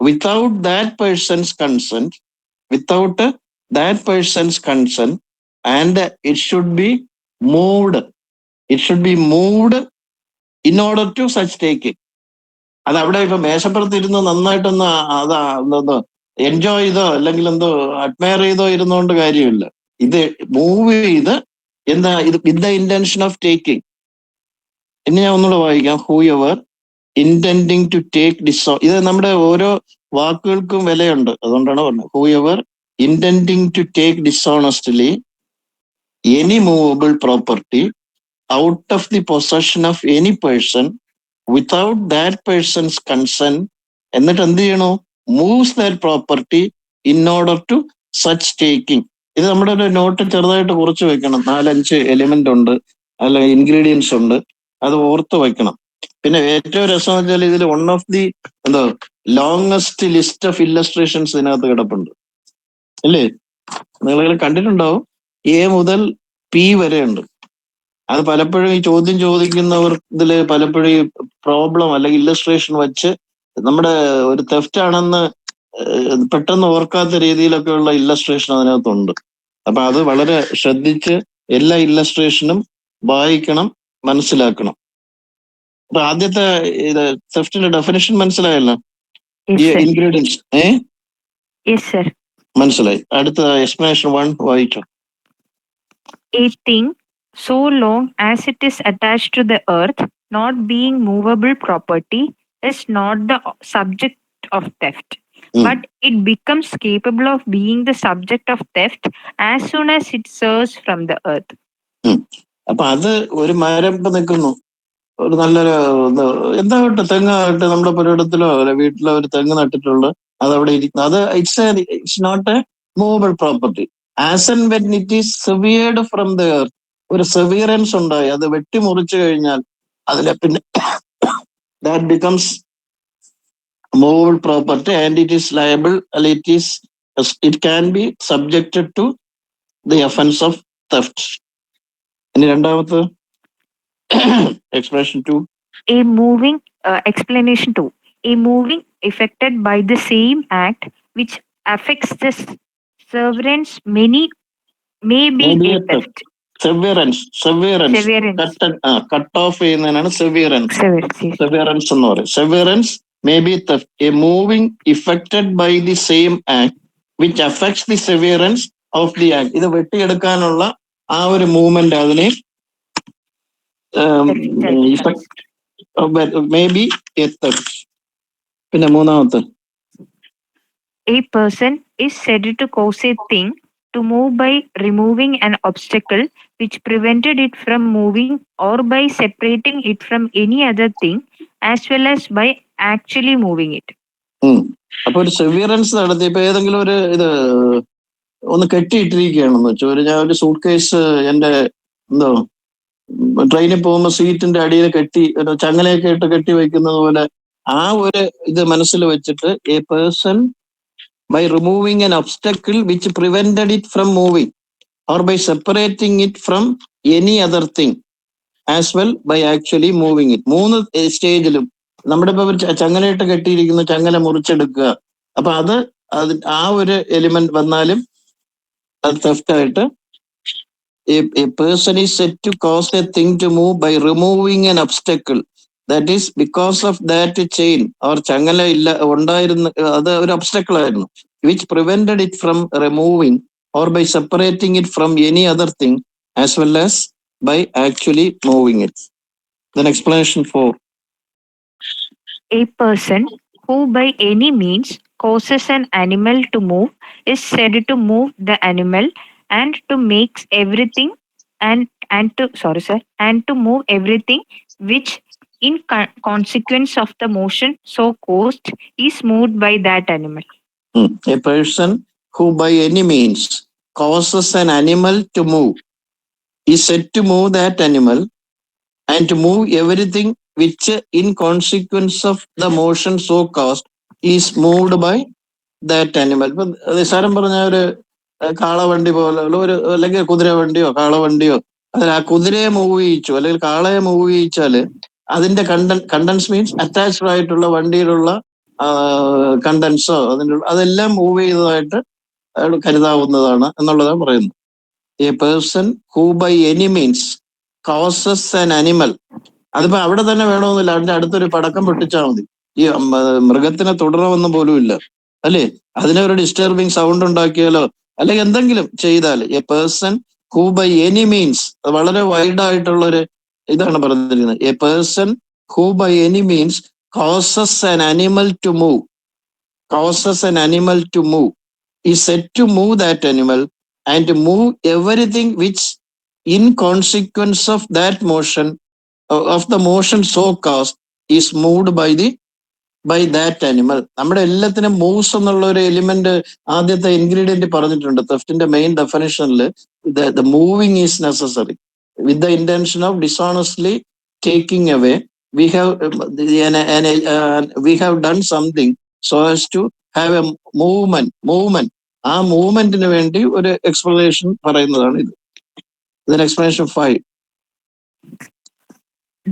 Speaker 1: without that person's consent, without that person's consent, and it should be moved. It should be moved in order to such taking. അത് അവിടെ ഇപ്പൊ മേശപ്പുറത്തിരുന്ന് നന്നായിട്ടൊന്ന് എന്തോ എൻജോയ് ചെയ്തോ അല്ലെങ്കിൽ എന്തോ അഡ്മയർ ചെയ്തോ ഇരുന്നുകൊണ്ട് കാര്യമില്ല. ഇത് മൂവ് ചെയ്ത് എന്താ ഇത് with the intention of taking. ഇനി ഞാൻ ഒന്നുകൂടെ വായിക്കാം. Whoever intending to take ഇത് നമ്മുടെ ഓരോ വാക്കുകൾക്കും വിലയുണ്ട്. അതുകൊണ്ടാണ് പറഞ്ഞത്. Whoever intending to take dishonestly any movable property out of the possession of any person without that person's consent, എന്നിട്ട് എന്ത് ചെയ്യണോ? Moves that property in order to such taking. ഇത് നമ്മുടെ ഒരു നോട്ട് ചെറുതായിട്ട് കുറിച്ച് വെക്കണം. 4-5 എലിമെന്റ് ഉണ്ട്, അല്ല ഇൻഗ്രീഡിയൻസ് ഉണ്ട്. അത് ഓർത്ത് വെക്കണം. പിന്നെ ഏറ്റവും രസം വെച്ചാൽ ഇതിൽ one of the longest list of illustrations ഇതിനകത്ത് കിടപ്പുണ്ട്, അല്ലേ? നിങ്ങൾ കണ്ടിട്ടുണ്ടാവും. എ മുതൽ പി വരെ ഉണ്ട്. അത് പലപ്പോഴും ഈ ചോദ്യം ചോദിക്കുന്നവർ ഇതില് പലപ്പോഴും ഈ പ്രോബ്ലം അല്ലെങ്കിൽ ഇല്ലസ്ട്രേഷൻ വെച്ച് നമ്മുടെ ഒരു തെഫ്റ്റ് ആണെന്ന് പെട്ടെന്ന് ഓർക്കാത്ത രീതിയിലൊക്കെ ഉള്ള ഇല്ലസ്ട്രേഷൻ അതിനകത്തുണ്ട്. അപ്പൊ അത് വളരെ ശ്രദ്ധിച്ച് എല്ലാ ഇല്ലസ്ട്രേഷനും വായിക്കണം, മനസ്സിലാക്കണം. അപ്പൊ ആദ്യത്തെ ഇത് തെഫ്റ്റിന്റെ ഡെഫിനിഷൻ മനസ്സിലായല്ലോ? ഈ ഇൻഗ്രീഡിയൻസ് മനസ്സിലായി. അടുത്ത എക്സ്പ്ലനേഷൻ 1 വായിച്ചോ.
Speaker 3: A thing so long as it is attached to the earth, not being movable property, is not the subject of theft. But it becomes capable of being the subject of theft as soon as it serves from the earth.
Speaker 1: അപ്പൊ അത് ഒരു മരം ഇപ്പൊ നിൽക്കുന്നു, ഒരു നല്ലൊരു എന്താകട്ടെ, തെങ്ങാകട്ടെ, നമ്മുടെ പുരയിടത്തിലോ അല്ലെ വീട്ടിലോ ഒരു തെങ്ങ് നട്ടിട്ടുള്ള അതവിടെ ഇരിക്കുന്നു. അത് it's not a movable property. As and when it is severed from the earth, ഒരു സെവിയറൻസ് ഉണ്ടായി, അത് വെട്ടിമുറിച്ചു കഴിഞ്ഞാൽ അതിലെ പിന്നെ that becomes movable property and it is liable, it can be subjected to the offence of theft. ഇനി രണ്ടാമത്തെ explanation 2.
Speaker 3: Explanation 2. A moving affected by the same act which affects the severance may be a theft.
Speaker 1: Severance cut off ചെയ്യുന്നതിനാണ് severance എന്ന് പറയും. Severance may be theft. A moving affected by the same act which affects the severance of the act. ഇത് വെട്ടിയെടുക്കാനുള്ള ആ ഒരു മൂവ്മെന്റ് അതിനെ maybe a theft. പിന്നെ മൂന്നാമത്തെ,
Speaker 3: a person is said to cause a thing to move by removing an obstacle which prevented it from moving, or by separating it from any other thing, as well as by actually moving it.
Speaker 1: അപ്പൊ ഒരു സെവിയറൻസ് നടത്തി. ഇപ്പൊ ഏതെങ്കിലും ഒരു ഇത് ഒന്ന് കെട്ടിയിട്ടിരിക്കുകയാണെന്ന് വെച്ചോ. ഞാൻ ഒരു സൂട്ട് കേസ് എന്റെ ട്രെയിനിൽ പോകുമ്പോൾ സീറ്റിന്റെ അടിയിൽ ചങ്ങലയൊക്കെ ഇട്ട് കെട്ടി വയ്ക്കുന്നത് പോലെ ആ ഒരു ഇത് മനസ്സിൽ വെച്ചിട്ട് a person by removing an obstacle which prevented it from moving, or by separating it from any other thing, as well by actually moving it. 3 സ്റ്റേജിലും നമ്മുടെ ഇപ്പൊ ചങ്ങലയിട്ട് കെട്ടിയിരിക്കുന്ന ചങ്ങല മുറിച്ചെടുക്കുക. അപ്പൊ അത് ആ ഒരു എലിമെന്റ് വന്നാലും അത് തെഫ്റ്റ് ആയിട്ട്. A person is said to cause a thing to move by removing an obstacle. That is, because of that chain or ചങ്ങല ഇല്ല ഉണ്ടായിരുന്ന അത് ഒരു obstacle ആയിരുന്നു, which prevented it from removing, or by separating it from any other thing, as well as by actually moving it. Then explanation 4.
Speaker 3: A person who by any means causes an animal to move is said to move the animal and to make everything and to move everything which in consequence of the motion so caused is moved by that animal.
Speaker 1: A person who by any means causes an animal to move is said to move that animal and to move everything which in consequence of the motion so caused is moved by that animal. ഇപ്പൊ നിസ്സാരം പറഞ്ഞ ഒരു കാളവണ്ടി പോലുള്ള ഒരു, അല്ലെങ്കിൽ കുതിര വണ്ടിയോ കാളവണ്ടിയോ, അതിൽ ആ കുതിരയെ മൂവ് ചെയ്യിച്ചു അല്ലെങ്കിൽ കാളയെ മൂവ് ചെയ്യിച്ചാല് അതിന്റെ കണ്ടൻസ് മീൻസ് അറ്റാച്ച്ഡ് ആയിട്ടുള്ള വണ്ടിയിലുള്ള കണ്ടൻസോ അതിൻ്റെ അതെല്ലാം മൂവ് ചെയ്തതായിട്ട് കരുതാവുന്നതാണ് എന്നുള്ളതാണ് പറയുന്നത്. A person who by any means causes an animal. അതിപ്പോ അവിടെ തന്നെ വേണമെന്നില്ല, അതിന്റെ അടുത്തൊരു പടക്കം പൊട്ടിച്ചാൽ മതി, ഈ മൃഗത്തിനെ തുടരണമെന്ന് പോലും ഇല്ല, അല്ലേ? അതിനെ ഒരു ഡിസ്റ്റർബിങ് സൗണ്ട് ഉണ്ടാക്കിയാലോ അല്ലെങ്കിൽ എന്തെങ്കിലും ചെയ്താൽ, a person who by any means, വളരെ വൈഡ് ആയിട്ടുള്ള ഒരു ഇതാണ് പറഞ്ഞിരിക്കുന്നത്. A person who by any means causes an animal to move, causes an animal to move is said to move that animal and to move everything which in consequence of that motion of the motion so caused is moved by that animal. നമ്മുടെ എല്ലാത്തിനും മൂവ്സ് എന്നുള്ള ഒരു എലിമെന്റ് ആദ്യത്തെ ഇൻഗ്രീഡിയന്റ് പറഞ്ഞിട്ടുണ്ട്. തെഫ്റ്റിന്റെ main ഡെഫിനിഷനിൽ the moving is necessary with the intention of dishonestly taking away. We have done something so as to have a movement. ആ മൂവ്മെന്റിന് വേണ്ടി ഒരു എക്സ്പ്ലനേഷൻ പറയുന്നതാണ് ഇത്. Then explanation 5.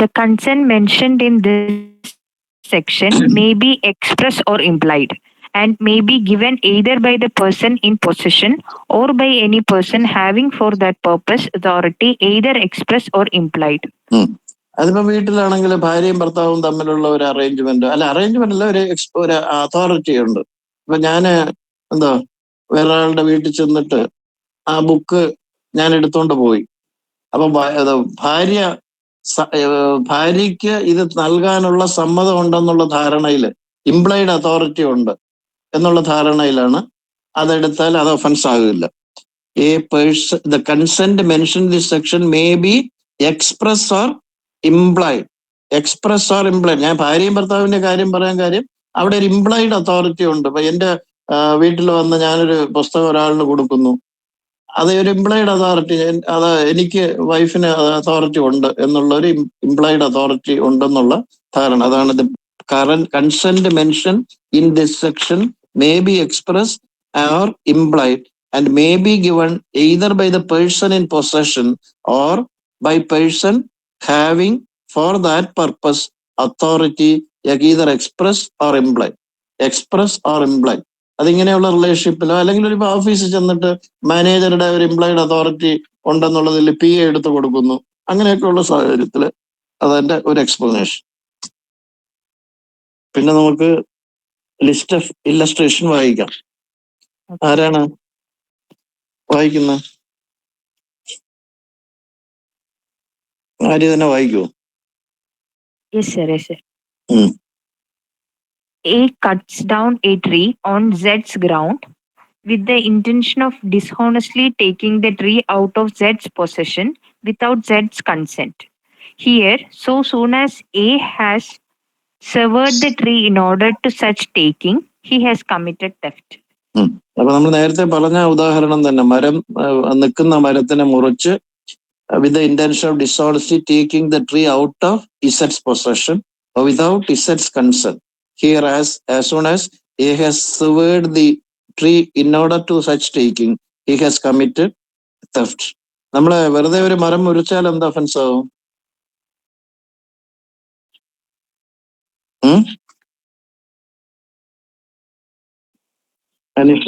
Speaker 3: The consent mentioned in this section may be express or implied, and may be given either by the person in possession or by any person having for that purpose authority, either express or implied.
Speaker 1: അതിപ്പോ വീട്ടിലാണെങ്കിൽ ഭാര്യയും ഭർത്താവും തമ്മിലുള്ള ഒരു അറേഞ്ച്മെന്റ് അല്ല ഒരു അതോറിറ്റി ഉണ്ട്. ഇപ്പൊ ഞാന് വേറൊരാളുടെ വീട്ടിൽ ചെന്നിട്ട് ആ ബുക്ക് ഞാൻ എടുത്തോണ്ട് പോയി. അപ്പൊ ഭാര്യയ്ക്ക് ഇത് നൽകാനുള്ള സമ്മതം ഉണ്ടെന്നുള്ള ധാരണയിൽ, ഇംപ്ലൈഡ് അതോറിറ്റി ഉണ്ട് എന്നുള്ള ധാരണയിലാണ് അതെടുത്താൽ അത് ഒഫൻസ് ആകില്ല. the consent mentioned in this section may be express or implied. Express or implied. ഞാൻ ഭാര്യയും ഭർത്താവിന്റെ കാര്യം പറയാൻ കാര്യം അവിടെ ഒരു ഇംപ്ലൈഡ് അതോറിറ്റി ഉണ്ട്. ഇപ്പൊ എന്റെ വീട്ടിൽ വന്ന് ഞാനൊരു പുസ്തകം ഒരാളിന് കൊടുക്കുന്നു, അത് ഒരു ഇംപ്ലൈഡ് അതോറിറ്റി, അത് എനിക്ക് വൈഫിന് അതോറിറ്റി ഉണ്ട് എന്നുള്ള ഒരു ഇംപ്ലൈഡ് അതോറിറ്റി ഉണ്ടെന്നുള്ള ധാരണ. അതാണ് consent mention in this section may be express or implied and may be given either by the person in possession or by person having for that purpose authority, either express or implied. Express or implied. അതിങ്ങനെയുള്ള റിലേഷൻഷിപ്പിലോ അല്ലെങ്കിൽ ഒരു ഓഫീസിൽ ചെന്നിട്ട് മാനേജറുടെ ഒരു ഇംപ്ലൈഡ് അതോറിറ്റി ഉണ്ടെന്നുള്ളതിൽ PA എടുത്ത് കൊടുക്കുന്നു, അങ്ങനെയൊക്കെയുള്ള സാഹചര്യത്തിൽ അതിന്റെ ഒരു എക്സ്പ്ലനേഷൻ. പിന്നെ നമുക്ക് ലിസ്റ്റ് ഓഫ് ഇല്ലസ്ട്രേഷൻ വായിക്കാം. ആരാണ് വായിക്കുന്ന? ആര്യ തന്നെ വായിക്കുമോ?
Speaker 3: Yes, sir. A cuts down a tree on Z's ground with the intention of dishonestly taking the tree out of Z's possession without Z's consent. Here, so soon as A has severed the tree in order to such taking, he has committed theft.
Speaker 1: അപ്പൊ നമ്മൾ നേരത്തെ പറഞ്ഞ ഉദാഹരണം തന്നെ, നിൽക്കുന്ന മരത്തിനെ മുറിച്ച് with the intention of dishonestly taking the tree out of Z's possession or without Z's consent. Here, as soon as he has severed the tree in order to such taking, he has committed theft. നമ്മള് വെറുതെ ഒരു മരം മുറിച്ചാൽ എന്താ ഒഫൻസ് ആവും? അനീഷ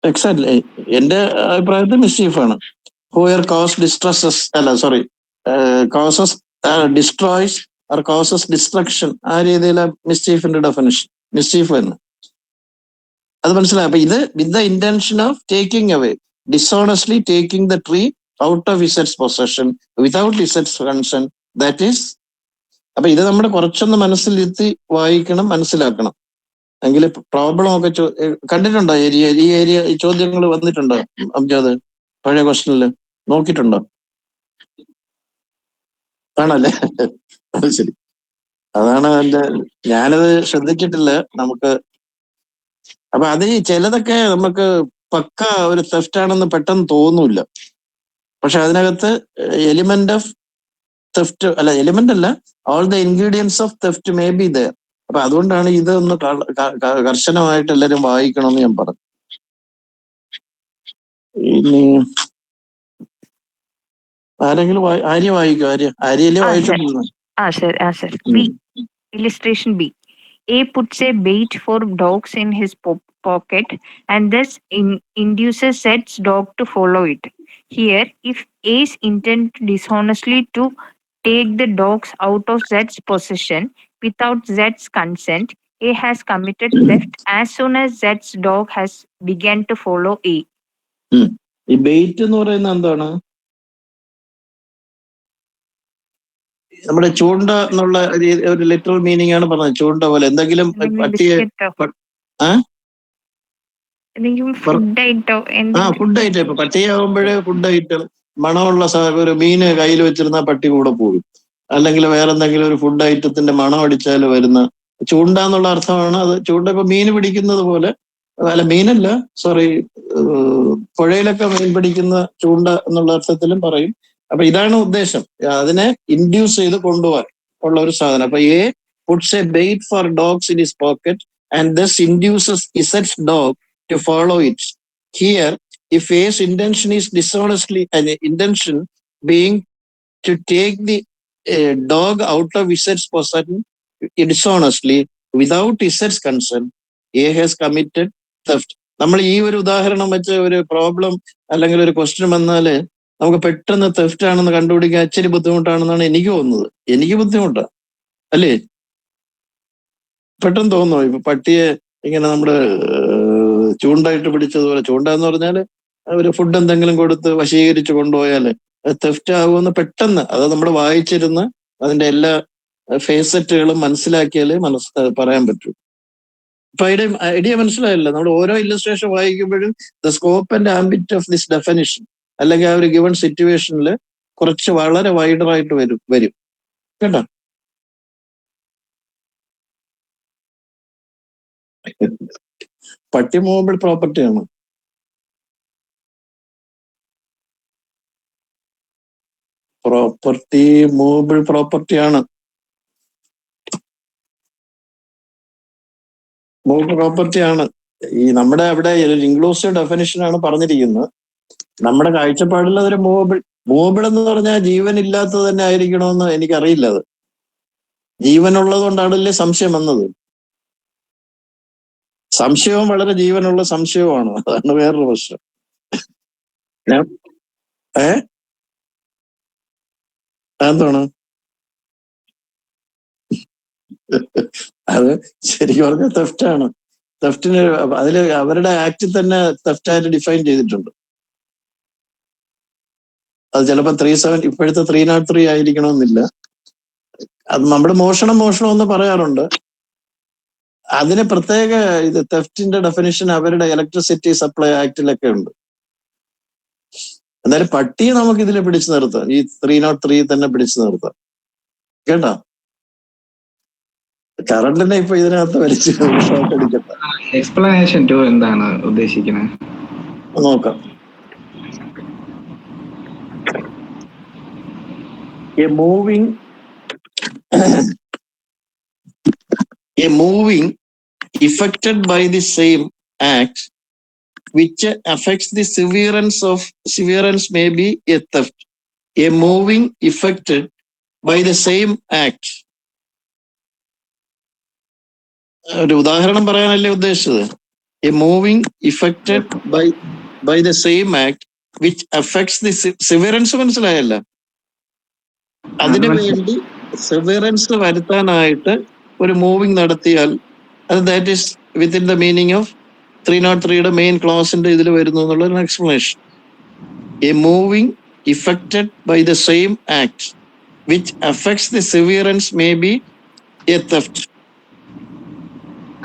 Speaker 1: എക്സാക്ട്ലി എന്റെ അഭിപ്രായത്തിൽ മിസ്ചീഫാണ്. ഹൂയർ കോസ് ഡിസ്ട്രസസ് അല്ല sorry causes destroys or causes destruction, ആ രീതിയിലെ മിസ്ചീഫിന്റെ ഡെഫിനിഷൻ മിസ്ചീഫ് തന്നെ. അത് മനസ്സിലായി. അപ്പൊ ഇത് with the intention of taking away, dishonestly taking the tree out of its possession without its consent, that is. അപ്പൊ ഇത് നമ്മൾ കുറച്ചൊന്ന് മനസ്സിലിരുത്തി വായിക്കണം, മനസ്സിലാക്കണം. എങ്കിൽ പ്രോബ്ലം ഒക്കെ കണ്ടിട്ടുണ്ടോ? ഈ ഏരിയ ഈ ചോദ്യങ്ങൾ വന്നിട്ടുണ്ടോ അബ്ജാദ്? പഴയ ക്വസ്റ്റനിൽ നോക്കിയിട്ടുണ്ടോ? ആണല്ലേ? അത് ശരി. അതാണ് എന്റെ, ഞാനത് ശ്രദ്ധിച്ചിട്ടില്ല. നമുക്ക് അപ്പൊ അത് ചിലതൊക്കെ നമുക്ക് പക്ക ഒരു തെഫ്റ്റ് ആണെന്ന് പെട്ടെന്ന് തോന്നൂല. പക്ഷെ അതിനകത്ത് എലിമെന്റ് ഓഫ് തെഫ്റ്റ് അല്ല, എലിമെന്റ് അല്ല, all the ingredients of theft may be there. അപ്പൊ അതുകൊണ്ടാണ് ഇതൊന്ന് കർശനമായിട്ട് എല്ലാവരും വായിക്കണമെന്ന് ഞാൻ പറഞ്ഞു. ഇനി ആരെങ്കിലും ആര്യ വായിക്കോ? ആര്യല്ലേ വായിച്ചിട്ടുണ്ടോ?
Speaker 3: Illustration B. A puts a bait for dogs in his pocket and thus induces Z's dog to follow it. Here, if A's intent dishonestly to take the dogs out of Z's possession without Z's consent, A has committed theft as soon as Z's dog has begun to follow A.
Speaker 1: ഈ ബെയ്റ്റ് എന്ന് പറയുന്നത് എന്താണ്? നമ്മുടെ ചൂണ്ട എന്നുള്ള ഒരു ലിറ്ററൽ മീനിങ് ആണ് പറഞ്ഞത്. ചൂണ്ട പോലെ എന്തെങ്കിലും പട്ടിയെ ഫുഡ് ഐറ്റം. ഇപ്പൊ പട്ടിയാവുമ്പോഴേ ഫുഡ് ഐറ്റം, മണമുള്ള ഒരു മീന് കയ്യിൽ വെച്ചിരുന്ന പട്ടി കൂടെ പോകും. അല്ലെങ്കിൽ വേറെ എന്തെങ്കിലും ഒരു ഫുഡ് ഐറ്റത്തിന്റെ മണം അടിച്ചാൽ വരുന്ന ചൂണ്ട എന്നുള്ള അർത്ഥമാണ് അത്. ചൂണ്ട ഇപ്പൊ മീൻ പിടിക്കുന്നത് പോലെ, അല്ല മീനല്ല സോറി, പുഴയിലൊക്കെ മീൻ പിടിക്കുന്ന ചൂണ്ട എന്നുള്ള അർത്ഥത്തിലും പറയും. അപ്പൊ ഇതാണ് ഉദ്ദേശം, അതിനെ ഇൻഡ്യൂസ് ചെയ്ത് കൊണ്ടുപോകാൻ ഉള്ള ഒരു സാധനം. അപ്പൊ A puts a bait for dogs in his pocket and thus induces ഇസറ്റ്സ് dog to follow it. Here if A's intention is dishonestly, an intention being to take the dog out of Z's possession dishonestly without Z's consent, A has committed theft. നമ്മൾ ഈ ഒരു ഉദാഹരണം വെച്ച് ഒരു പ്രോബ്ലം അല്ലെങ്കിൽ ഒരു ക്വസ്റ്റ്യൻ വന്നാല് നമുക്ക് പെട്ടെന്ന് തെഫ്റ്റ് ആണെന്ന് കണ്ടുപിടിക്കാൻ ഇച്ചിരി ബുദ്ധിമുട്ടാണെന്നാണ് എനിക്ക് തോന്നുന്നത്. എനിക്ക് ബുദ്ധിമുട്ടാണ്, അല്ലേ? പെട്ടെന്ന് തോന്നുന്നു. ഇപ്പൊ പട്ടിയെ ഇങ്ങനെ നമ്മള് ചൂണ്ടായിട്ട് പിടിച്ചതുപോലെ, ചൂണ്ട എന്ന് പറഞ്ഞാല് ഒരു ഫുഡ് എന്തെങ്കിലും കൊടുത്ത് വശീകരിച്ച് കൊണ്ടുപോയാല് തെഫ്റ്റ് ആകുമെന്ന് പെട്ടെന്ന്, അത് നമ്മൾ വായിച്ചിരുന്ന് അതിന്റെ എല്ലാ ഫേസറ്റുകളും മനസ്സിലാക്കിയാലേ പറയാൻ പറ്റൂ. ഇപ്പൊ ഐഡിയ മനസ്സിലായല്ലോ? നമ്മൾ ഓരോ ഇല്ലസ്ട്രേഷൻ വായിക്കുമ്പോഴും the scope and ambit of this definition അല്ലെങ്കിൽ ആ ഒരു ഗിവൺ സിറ്റുവേഷനിൽ കുറച്ച് വളരെ വൈഡറായിട്ട് വരും കേട്ടോ. പട്ടി മൂവബിൾ പ്രോപ്പർട്ടിയാണ്. പ്രോപ്പർട്ടി മൂവബിൾ പ്രോപ്പർട്ടിയാണ്. മൂവബിൾ പ്രോപ്പർട്ടിയാണ്. ഈ നമ്മുടെ അവിടെ ഇൻക്ലൂസീവ് ഡെഫിനിഷൻ ആണ് പറഞ്ഞിരിക്കുന്നത്. നമ്മുടെ കാഴ്ചപ്പാടിൽ അതൊരു മൂവബിൾ എന്ന് പറഞ്ഞാൽ ജീവൻ ഇല്ലാത്തത് തന്നെ ആയിരിക്കണമെന്ന് എനിക്കറിയില്ല. അത് ജീവനുള്ളത് കൊണ്ടാണല്ലേ സംശയം വന്നത്. സംശയവും വളരെ ജീവനുള്ള സംശയവുമാണ്. അതാണ് വേറൊരു പ്രശ്നം. എന്താണ് അത്? ശരിക്കും പറഞ്ഞ തെഫ്റ്റാണ്. തെഫ്റ്റിന് അതില് അവരുടെ ആക്ടിൽ തന്നെ തെഫ്റ്റായിട്ട് ഡിഫൈൻ ചെയ്തിട്ടുണ്ട്. അത് ചിലപ്പോ 37 ഇപ്പോഴത്തെ 303 ആയിരിക്കണമെന്നില്ല. അത് നമ്മുടെ മോഷണം എന്ന് പറയാറുണ്ട്. അതിന് പ്രത്യേക ഇത് തെഫ്റ്റിന്റെ ഡെഫിനിഷൻ അവരുടെ ഇലക്ട്രിസിറ്റി സപ്ലൈ ആക്ടിലൊക്കെ ഉണ്ട്. എന്നാലും പട്ടിയെ നമുക്ക് ഇതിൽ പിടിച്ചു നിർത്താം, ഈ 303 തന്നെ പിടിച്ചു നിർത്താം കേട്ടോ. കറണ്ടിനെ ഇപ്പൊ ഇതിനകത്ത് വലിച്ചു ഷോക്ക് അടിക്കട്ടെ.
Speaker 5: എക്സ്പ്ലനേഷൻ 2 എന്താണ് ഉദ്ദേശിക്കുന്നത്
Speaker 1: നോക്കാം. A moving effected by the same act which affects the severance may be a theft. A moving effected by the same act ഒരു ഉദാഹരണം പറയാനല്ലേ ഉദ്ദേശിച്ചത്. A moving effected by the same act which affects the severance. മനസ്സിലായല്ല? അതിനു വേണ്ടി സിവിറൻസ് വരുത്താനായിട്ട് ഒരു മൂവിങ് നടത്തിയാൽ അത് that is within the meaning of 303 main ക്ലോസിന്റെ ഇതിൽ വരുന്നു എന്നുള്ളൊരു explanation. A moving effected by the same act which affects the severance may be a theft.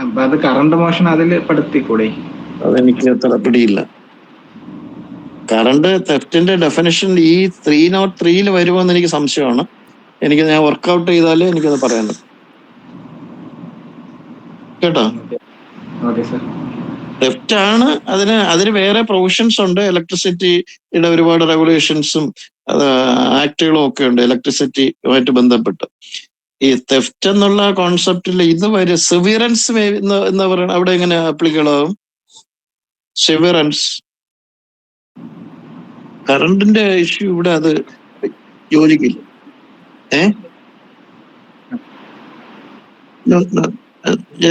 Speaker 5: അപ്പൊ അത് കറണ്ട് മോഷൻ അതിൽ പെടുത്തിക്കൂടെ?
Speaker 1: അതെനിക്ക് അത്ര പിടിയില്ല. കറണ്ട് തെഫ്റ്റിന്റെ ഡെഫിനിഷൻ ഈ 303 വരുമോന്ന് എനിക്ക് സംശയമാണ്. ഞാൻ വർക്ക്ഔട്ട് ചെയ്താലേ എനിക്കത് പറയാൻ പറ്റും. കേട്ടോ? തെഫ്റ്റ് ആണ്. അതിന് വേറെ പ്രൊവിഷൻസ് ഉണ്ട്. ഇലക്ട്രിസിറ്റിയുടെ ഒരുപാട് റെഗുലേഷൻസും ആക്ടുകളും ഒക്കെ ഉണ്ട് ഇലക്ട്രിസിറ്റിയുമായിട്ട് ബന്ധപ്പെട്ട്. ഈ തെഫ്റ്റ് എന്നുള്ള കോൺസെപ്റ്റിൽ ഇത് വരെ സിവിറൻസ് എന്ന് പറയുന്നത് അവിടെ എങ്ങനെ ആപ്ലിക്കബിൾ ആവും? സിവിറൻസ് കറണ്ടിന്റെ ഇഷ്യൂ ഇവിടെ അത് യോജിക്കില്ല.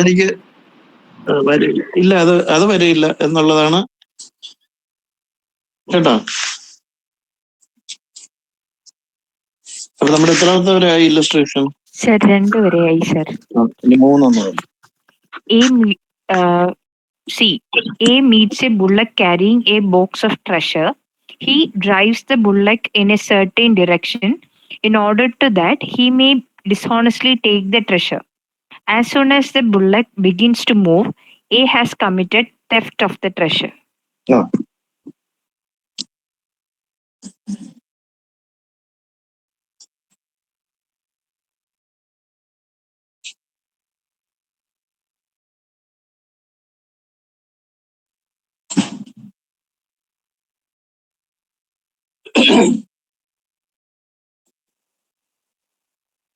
Speaker 1: എനിക്ക് വരില്ല. ഇല്ല, അത് വരില്ല എന്നുള്ളതാണ്. കേട്ടോ? അപ്പൊ നമ്മുടെ എത്രാമത്തെ വരെയായി ഇല്ലസ്ട്രേഷൻ?
Speaker 3: സർ 2 വരെയായി സർ.
Speaker 1: ഇനി 3
Speaker 3: A meets a bullock carrying a box of treasure. He drives the bullock in a certain direction in order to that he may dishonestly take the treasure. As soon as the bullock begins to move, A has committed theft of the treasure.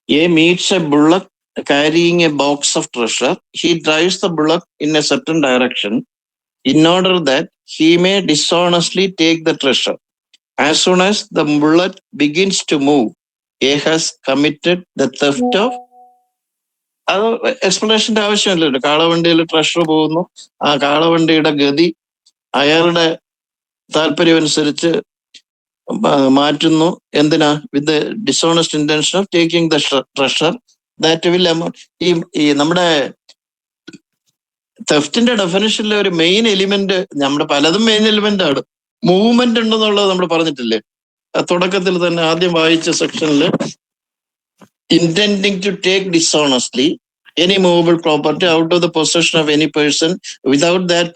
Speaker 1: A meets a bullock carrying a box of treasure. He drives the bullock in a certain direction in order that he may dishonestly take the treasure. As soon as the bullock begins to move, A has committed the theft of. അത് എക്സ്പ്ലനേഷന്റെ ആവശ്യമില്ലല്ലോ. കാളവണ്ടിയിൽ ട്രഷർ പോകുന്നു. ആ കാളവണ്ടിയുടെ ഗതി അയാളുടെ താല്പര്യം അനുസരിച്ച് മാറ്റുന്നു. എന്തിനാ? With dishonest intention of taking the treasure that will ഈ നമ്മുടെ തെഫ്റ്റിന്റെ ഡെഫിനിഷനിലെ ഒരു മെയിൻ എലിമെന്റ്, നമ്മുടെ പലതും മെയിൻ എലിമെന്റ് ആണ്. മൂവ്മെന്റ് ഉണ്ടെന്നുള്ളത് നമ്മൾ പറഞ്ഞിട്ടില്ലേ തുടക്കത്തിൽ തന്നെ ആദ്യം വായിച്ച സെക്ഷനിൽ? intending to take dishonestly any movable property out of the possession of any person without that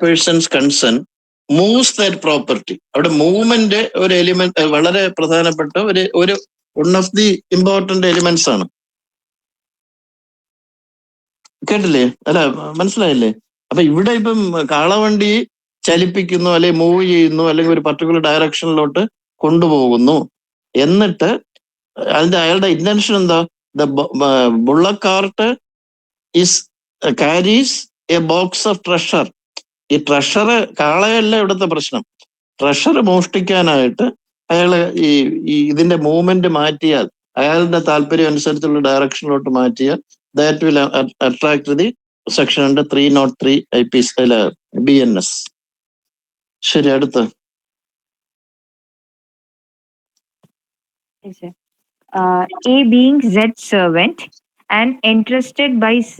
Speaker 1: person's consent moves that property. അവിടെ മൂവ്മെന്റ് ഒരു എലിമെന്റ്, വളരെ പ്രധാനപ്പെട്ട ഒരു one of the important elements ആണ്. കേട്ടില്ലേ? അല്ല, മനസ്സിലായില്ലേ? അപ്പൊ ഇവിടെ ഇപ്പം കാളവണ്ടി ചലിപ്പിക്കുന്നു, അല്ലെങ്കിൽ മൂവ് ചെയ്യുന്നു, അല്ലെങ്കിൽ ഒരു പർട്ടിക്കുലർ ഡയറക്ഷനിലോട്ട് കൊണ്ടുപോകുന്നു. എന്നിട്ട് അയാളുടെ ഇന്റൻഷൻ എന്താ? The bullock cart carries a box of treasure. ഈ ട്രഷർ, കാളയല്ല ഇവിടുത്തെ പ്രശ്നം. ട്രഷർ മോഷ്ടിക്കാനായിട്ട് അയാള് ഇതിന്റെ മൂവ്മെന്റ് മാറ്റിയാൽ, അയാളുടെ താല്പര്യം അനുസരിച്ചുള്ള ഡയറക്ഷനിലോട്ട് മാറ്റിയാൽ that will attract the section under 303 BNS. ശരി, അടുത്ത.
Speaker 3: A being Z's servant and entrusted by Z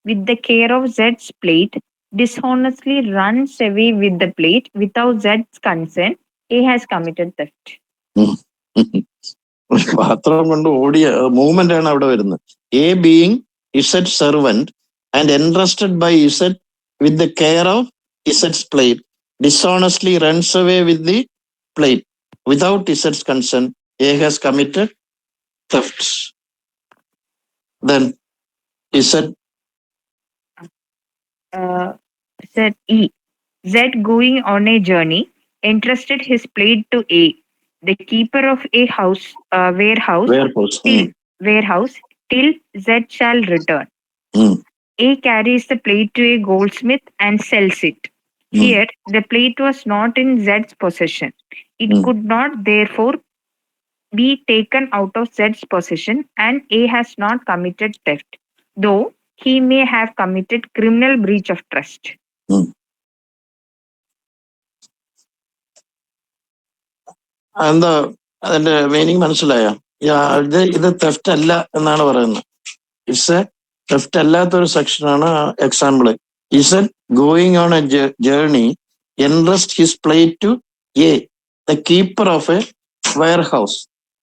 Speaker 3: with the care of Z's plate, dishonestly runs away with the plate without Z's consent. A has committed theft.
Speaker 1: പാത്രം കൊണ്ട് ഓടിയ മൂവ്മെന്റ് ആണ് അവിടെ വരുന്നത്. A being Z's servant and entrusted by Z with the care of Z's plate, dishonestly runs away with the plate without Z's consent. A has committed theft. Then Z
Speaker 3: Z going on a journey entrusted his plate to A, the keeper of a warehouse till Z shall return. A carries the plate to a goldsmith and sells it. Here the plate was not in Z's possession. It could not therefore be taken out of Z's possession and A has not committed theft, though he may have committed criminal breach of trust.
Speaker 1: എന്താ അതിന്റെ മീനിങ് മനസ്സിലായോ? ഇത് തെഫ്റ്റ് അല്ല എന്നാണ് പറയുന്നത്. ഇറ്റ്സ് എ തെഫ്റ്റ് അല്ലാത്തൊരു സെക്ഷനാണ് example. Is going on a journey entrust his plate to A, the keeper of a warehouse,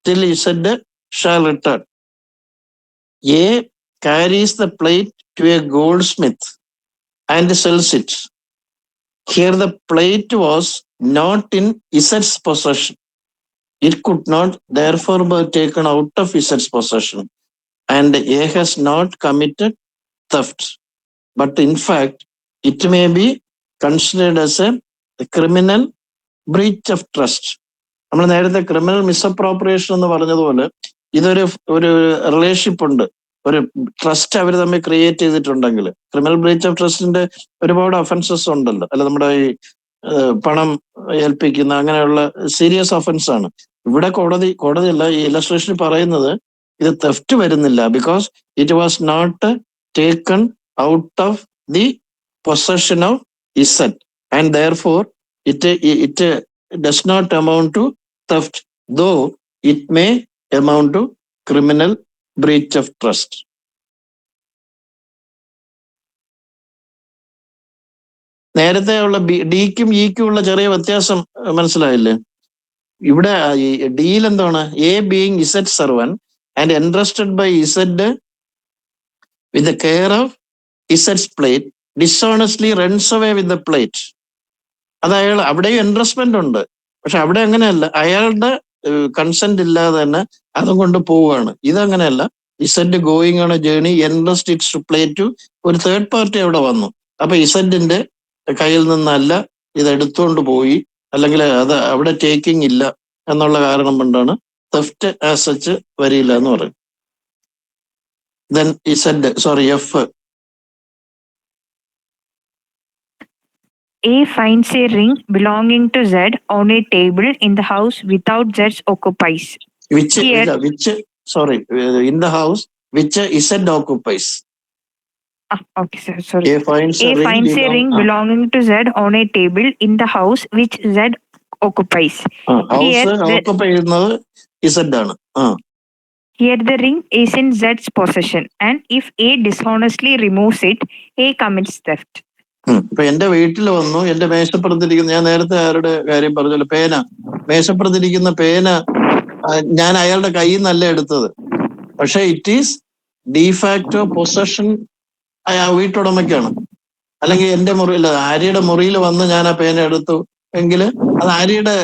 Speaker 1: till Z shall return. A carries the plate to a goldsmith and sells it. Here the plate was not in Z's possession. It could not therefore be taken out of Z's possession, and A has not committed theft. But in fact, it may be considered as a criminal breach of trust. നമ്മൾ നേരത്തെ ക്രിമിനൽ മിസ്അപ്രോപ്രിയേഷൻ എന്ന് പറഞ്ഞതുപോലെ ഇതൊരു റിലേഷൻഷിപ്പ് ഉണ്ട്, ഒരു ട്രസ്റ്റ് അവർ തമ്മിൽ ക്രിയേറ്റ് ചെയ്തിട്ടുണ്ടെങ്കിൽ. ക്രിമിനൽ ബ്രീച്ച് ഓഫ് ട്രസ്റ്റിന്റെ ഒരുപാട് ഒഫൻസസ് ഉണ്ടല്ലോ, അല്ല നമ്മുടെ ഈ പണം ഏൽപ്പിക്കുന്ന അങ്ങനെയുള്ള സീരിയസ് ഒഫൻസ് ആണ്. ഇവിടെ കോടതിയല്ല ഈ ഇലസ്ട്രേഷനിൽ പറയുന്നത് ഇത് തെഫ്റ്റ് വരുന്നില്ല, because it was not taken out of the possession of Z and therefore it does not amount to theft, though it may amount to criminal breach of trust. നേരത്തെ ഉള്ള ഡിക്കും ഇക്കും ഉള്ള ചെറിയ വ്യത്യാസം മനസ്സിലായില്ലേ? ഇവിടെ ഡിയിൽ എന്താണ്? A being Z servant and entrusted by Z with the care of ഇസഡ്സ് plate dishonestly runs away with the plate. അത് അയാൾ അവിടെയും ഇൻട്രസ്റ്റ്മെന്റ് ഉണ്ട്, പക്ഷെ അവിടെ അങ്ങനെയല്ല, അയാളുടെ കൺസെന്റ് ഇല്ലാതെ തന്നെ അതും കൊണ്ട് പോവുകയാണ്. ഇതങ്ങനെയല്ല. Z going on a journey entrust its plate to ഒരു തേർഡ് പാർട്ടി അവിടെ വന്നു. അപ്പൊ ഇസഡിന്റെ കയ്യിൽ നിന്നല്ല ഇത് എടുത്തുകൊണ്ട് പോയി, അല്ലെങ്കിൽ അത് അവിടെ ടേക്കിംഗ് ഇല്ല എന്നുള്ള കാരണം കൊണ്ടാണ് തെഫ്റ്റ് ആസ് സച്ച് വരില്ല എന്ന് പറയും. Then Z F.
Speaker 3: A finds a ring belonging to Z on a table in the house without Z's occupies.
Speaker 1: In the house which Z occupies.
Speaker 3: Okay, sir. Sorry.
Speaker 1: A finds
Speaker 3: a ring belonging to Z on a table in the house which Z occupies.
Speaker 1: Occupies Z ആണ്.
Speaker 3: Here the ring is in Z's possession, and if A dishonestly removes it, A commits theft.
Speaker 1: ഇപ്പൊ എന്റെ വീട്ടിൽ വന്നു, എന്റെ മേശപ്പുറത്തിരിക്കുന്ന, ഞാൻ നേരത്തെ ആരുടെ കാര്യം പറഞ്ഞല്ലോ, പേന, മേശപ്പുറത്തിരിക്കുന്ന പേന ഞാൻ അയാളുടെ കയ്യിൽ നിന്നല്ല എടുത്തത്, പക്ഷെ ഇറ്റ് ഈസ് ഡിഫാക്ടോ പൊസഷൻ വീട്ടുടമയ്ക്കാണ്. അല്ലെങ്കിൽ എന്റെ മുറിയിൽ, ആര്യയുടെ മുറിയിൽ വന്ന് ഞാൻ ആ പേന എടുത്തു എങ്കിൽ അത് ആര്യയുടെ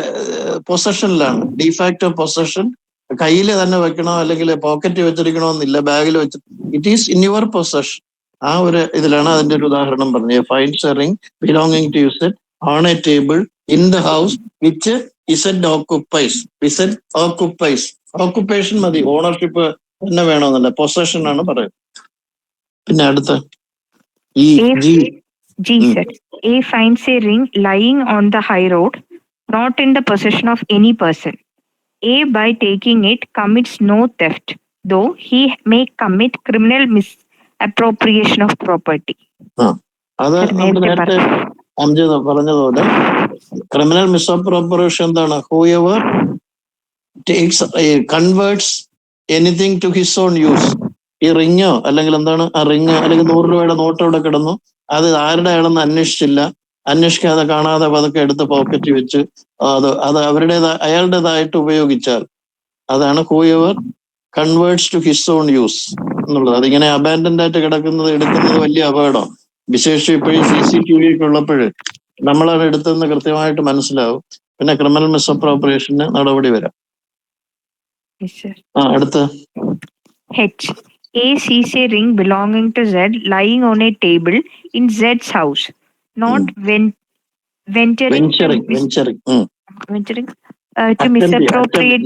Speaker 1: പൊസഷനിലാണ്. ഡിഫാക്ടോ പൊസഷൻ കയ്യിൽ തന്നെ വെക്കണോ അല്ലെങ്കിൽ പോക്കറ്റിൽ വെച്ചിരിക്കണമെന്നില്ല, ബാഗിൽ വെച്ച്, it is in your possession. ആ ഒരു ഇതിലാണ് അതിന്റെ ഒരു ഉദാഹരണം പറഞ്ഞത്. Finds a ring belonging to Z on a table in the house which Z occupies. Z occupies, occupation മതി, ഓണർഷിപ്പ് തന്നെ വേണമെന്നല്ല, പൊസഷൻ ആണ് പറയുന്നത്. പിന്നെ അടുത്ത
Speaker 3: A finds a ring lying on the high road, not in the possession of any person. A, by taking it, commits no theft, though he may commit criminal misappropriation of property.
Speaker 1: അത് നമ്മൾ നേരത്തെ അംജദ് പറഞ്ഞതുപോലെ ക്രിമിനൽ മിസ്അപ്രോപ്രിയേഷൻ എന്താണ്? Whoever takes converts anything to his own use. ഈ റിങ്ങോ അല്ലെങ്കിൽ എന്താണ് ആ റിങ് അല്ലെങ്കിൽ 100 രൂപയുടെ നോട്ട് അവിടെ കിടന്നു, അത് ആരുടെ ആണെന്ന് അന്വേഷിക്കാതെ കാണാതെ പതുക്കെ എടുത്ത് പോക്കറ്റിൽ വെച്ച് അത് അയാളുടേതായിട്ട് ഉപയോഗിച്ചാൽ അതാണ് whoever converts to his own use എന്നുള്ളത്. അതിങ്ങനെ അബാൻഡൻഡ് ആയിട്ട് എടുക്കുന്നത് വലിയ അപകടം. വിശേഷം ഇപ്പോഴും CCTV ഒക്കെ ഉള്ളപ്പോഴ് നമ്മളത് എടുത്തെന്ന് കൃത്യമായിട്ട് മനസ്സിലാവും. പിന്നെ ക്രിമിനൽ മിസ്അപ്രോപ്രിയേഷന് നടപടി വരാം. അടുത്ത
Speaker 3: A sees a ring belonging to Z lying on a table in Z's house, not venturing to misappropriate.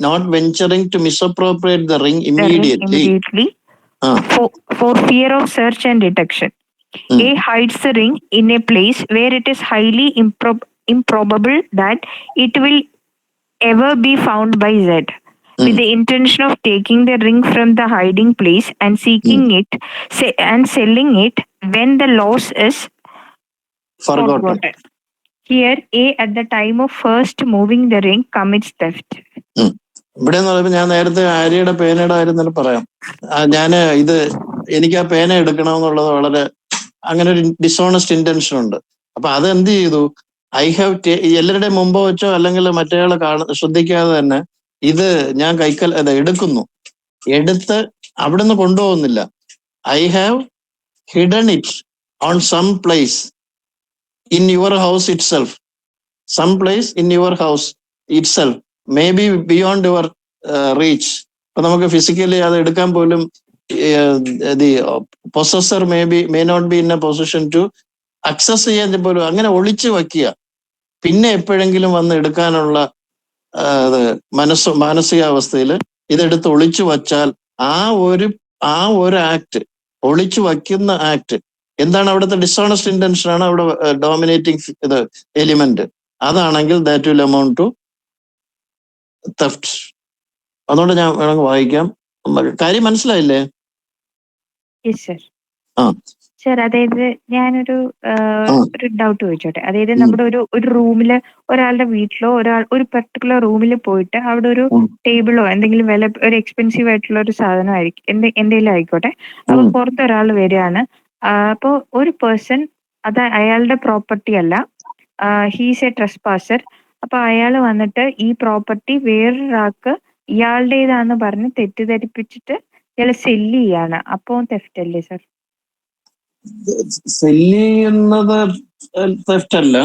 Speaker 1: Not venturing to misappropriate the ring immediately.
Speaker 3: For fear of search and detection. A hides the ring in a place where it is highly improbable that it will ever be found by Z with the intention of taking the ring from the hiding place and seeking it and selling it when the loss is
Speaker 1: forgotten.
Speaker 3: Here, A at the time of first moving the ring commits theft.
Speaker 1: ഇവിടെ എന്ന് പറയുമ്പോൾ ഞാൻ നേരത്തെ ആര്യയുടെ പേനയുടെ കാര്യം തന്നെ പറയാം. ഞാന് എനിക്ക് ആ പേന എടുക്കണമെന്നുള്ളത് വളരെ അങ്ങനെ ഒരു ഡിസോണസ്റ്റ് ഇന്റൻഷൻ ഉണ്ട്. അപ്പൊ അത് എന്ത് ചെയ്തു, ഐ ഹാവ് എല്ലാവരുടെയും മുമ്പ് വെച്ചോ അല്ലെങ്കിൽ മറ്റേയാളെ ശ്രദ്ധിക്കാതെ തന്നെ ഞാൻ എടുക്കുന്നു. എടുത്ത് അവിടുന്ന് കൊണ്ടുപോകുന്നില്ല. I have hidden it on some place in your house itself. Some place in your house itself, may be beyond your reach. അപ്പൊ നമുക്ക് ഫിസിക്കലി അത് എടുക്കാൻ പോലും the possessor may not be in a position to access ചെയ്യാൻ പോലും, അങ്ങനെ ഒളിച്ചു വയ്ക്കുക. പിന്നെ എപ്പോഴെങ്കിലും വന്ന് എടുക്കാനുള്ള മാനസികാവസ്ഥയിൽ ഇതെടുത്ത് ഒളിച്ചു വച്ചാൽ ആ ഒരു ആക്ട്, ഒളിച്ചു വയ്ക്കുന്ന ആക്ട് എന്താണ്, അവിടുത്തെ ഡിസോണസ്റ്റ് ഇന്റൻഷൻ ആണ് അവിടെ ഡോമിനേറ്റിംഗ് എലിമെന്റ്. അതാണെങ്കിൽ that will amount to theft. അതുകൊണ്ട് ഞാൻ വേണമെങ്കിൽ വായിക്കാം. കാര്യം മനസ്സിലായില്ലേ?
Speaker 3: സർ, അതായത് ഞാനൊരു ഡൗട്ട് ചോദിച്ചോട്ടെ. അതായത് നമ്മുടെ ഒരു റൂമില്, ഒരാളുടെ വീട്ടിലോ ഒരു പെർട്ടിക്കുലർ റൂമിൽ പോയിട്ട് അവിടെ ഒരു ടേബിളോ എന്തെങ്കിലും ഒരു എക്സ്പെൻസീവ് ആയിട്ടുള്ള ഒരു സാധനം ആയിരിക്കും, എന്തെങ്കിലും ആയിക്കോട്ടെ. അപ്പൊ പുറത്ത് ഒരാൾ വരികയാണ്. അപ്പൊ ഒരു പേഴ്സൺ, അത് അയാളുടെ പ്രോപ്പർട്ടി അല്ല, ഹീസ് എ ട്രെസ്പാസർ. അപ്പൊ അയാൾ വന്നിട്ട് ഈ പ്രോപ്പർട്ടി വേറൊരാൾക്ക് ഇയാളുടേതാന്ന് പറഞ്ഞ് തെറ്റിദ്ധരിപ്പിച്ചിട്ട് ഇയാൾ സെല്ല് ചെയ്യാണ്. അപ്പൊ തെഫ്റ്റ് അല്ലേ സർ?
Speaker 1: സെല്ല് ചെയ്യുന്നത് തെഫ്റ്റ് അല്ല.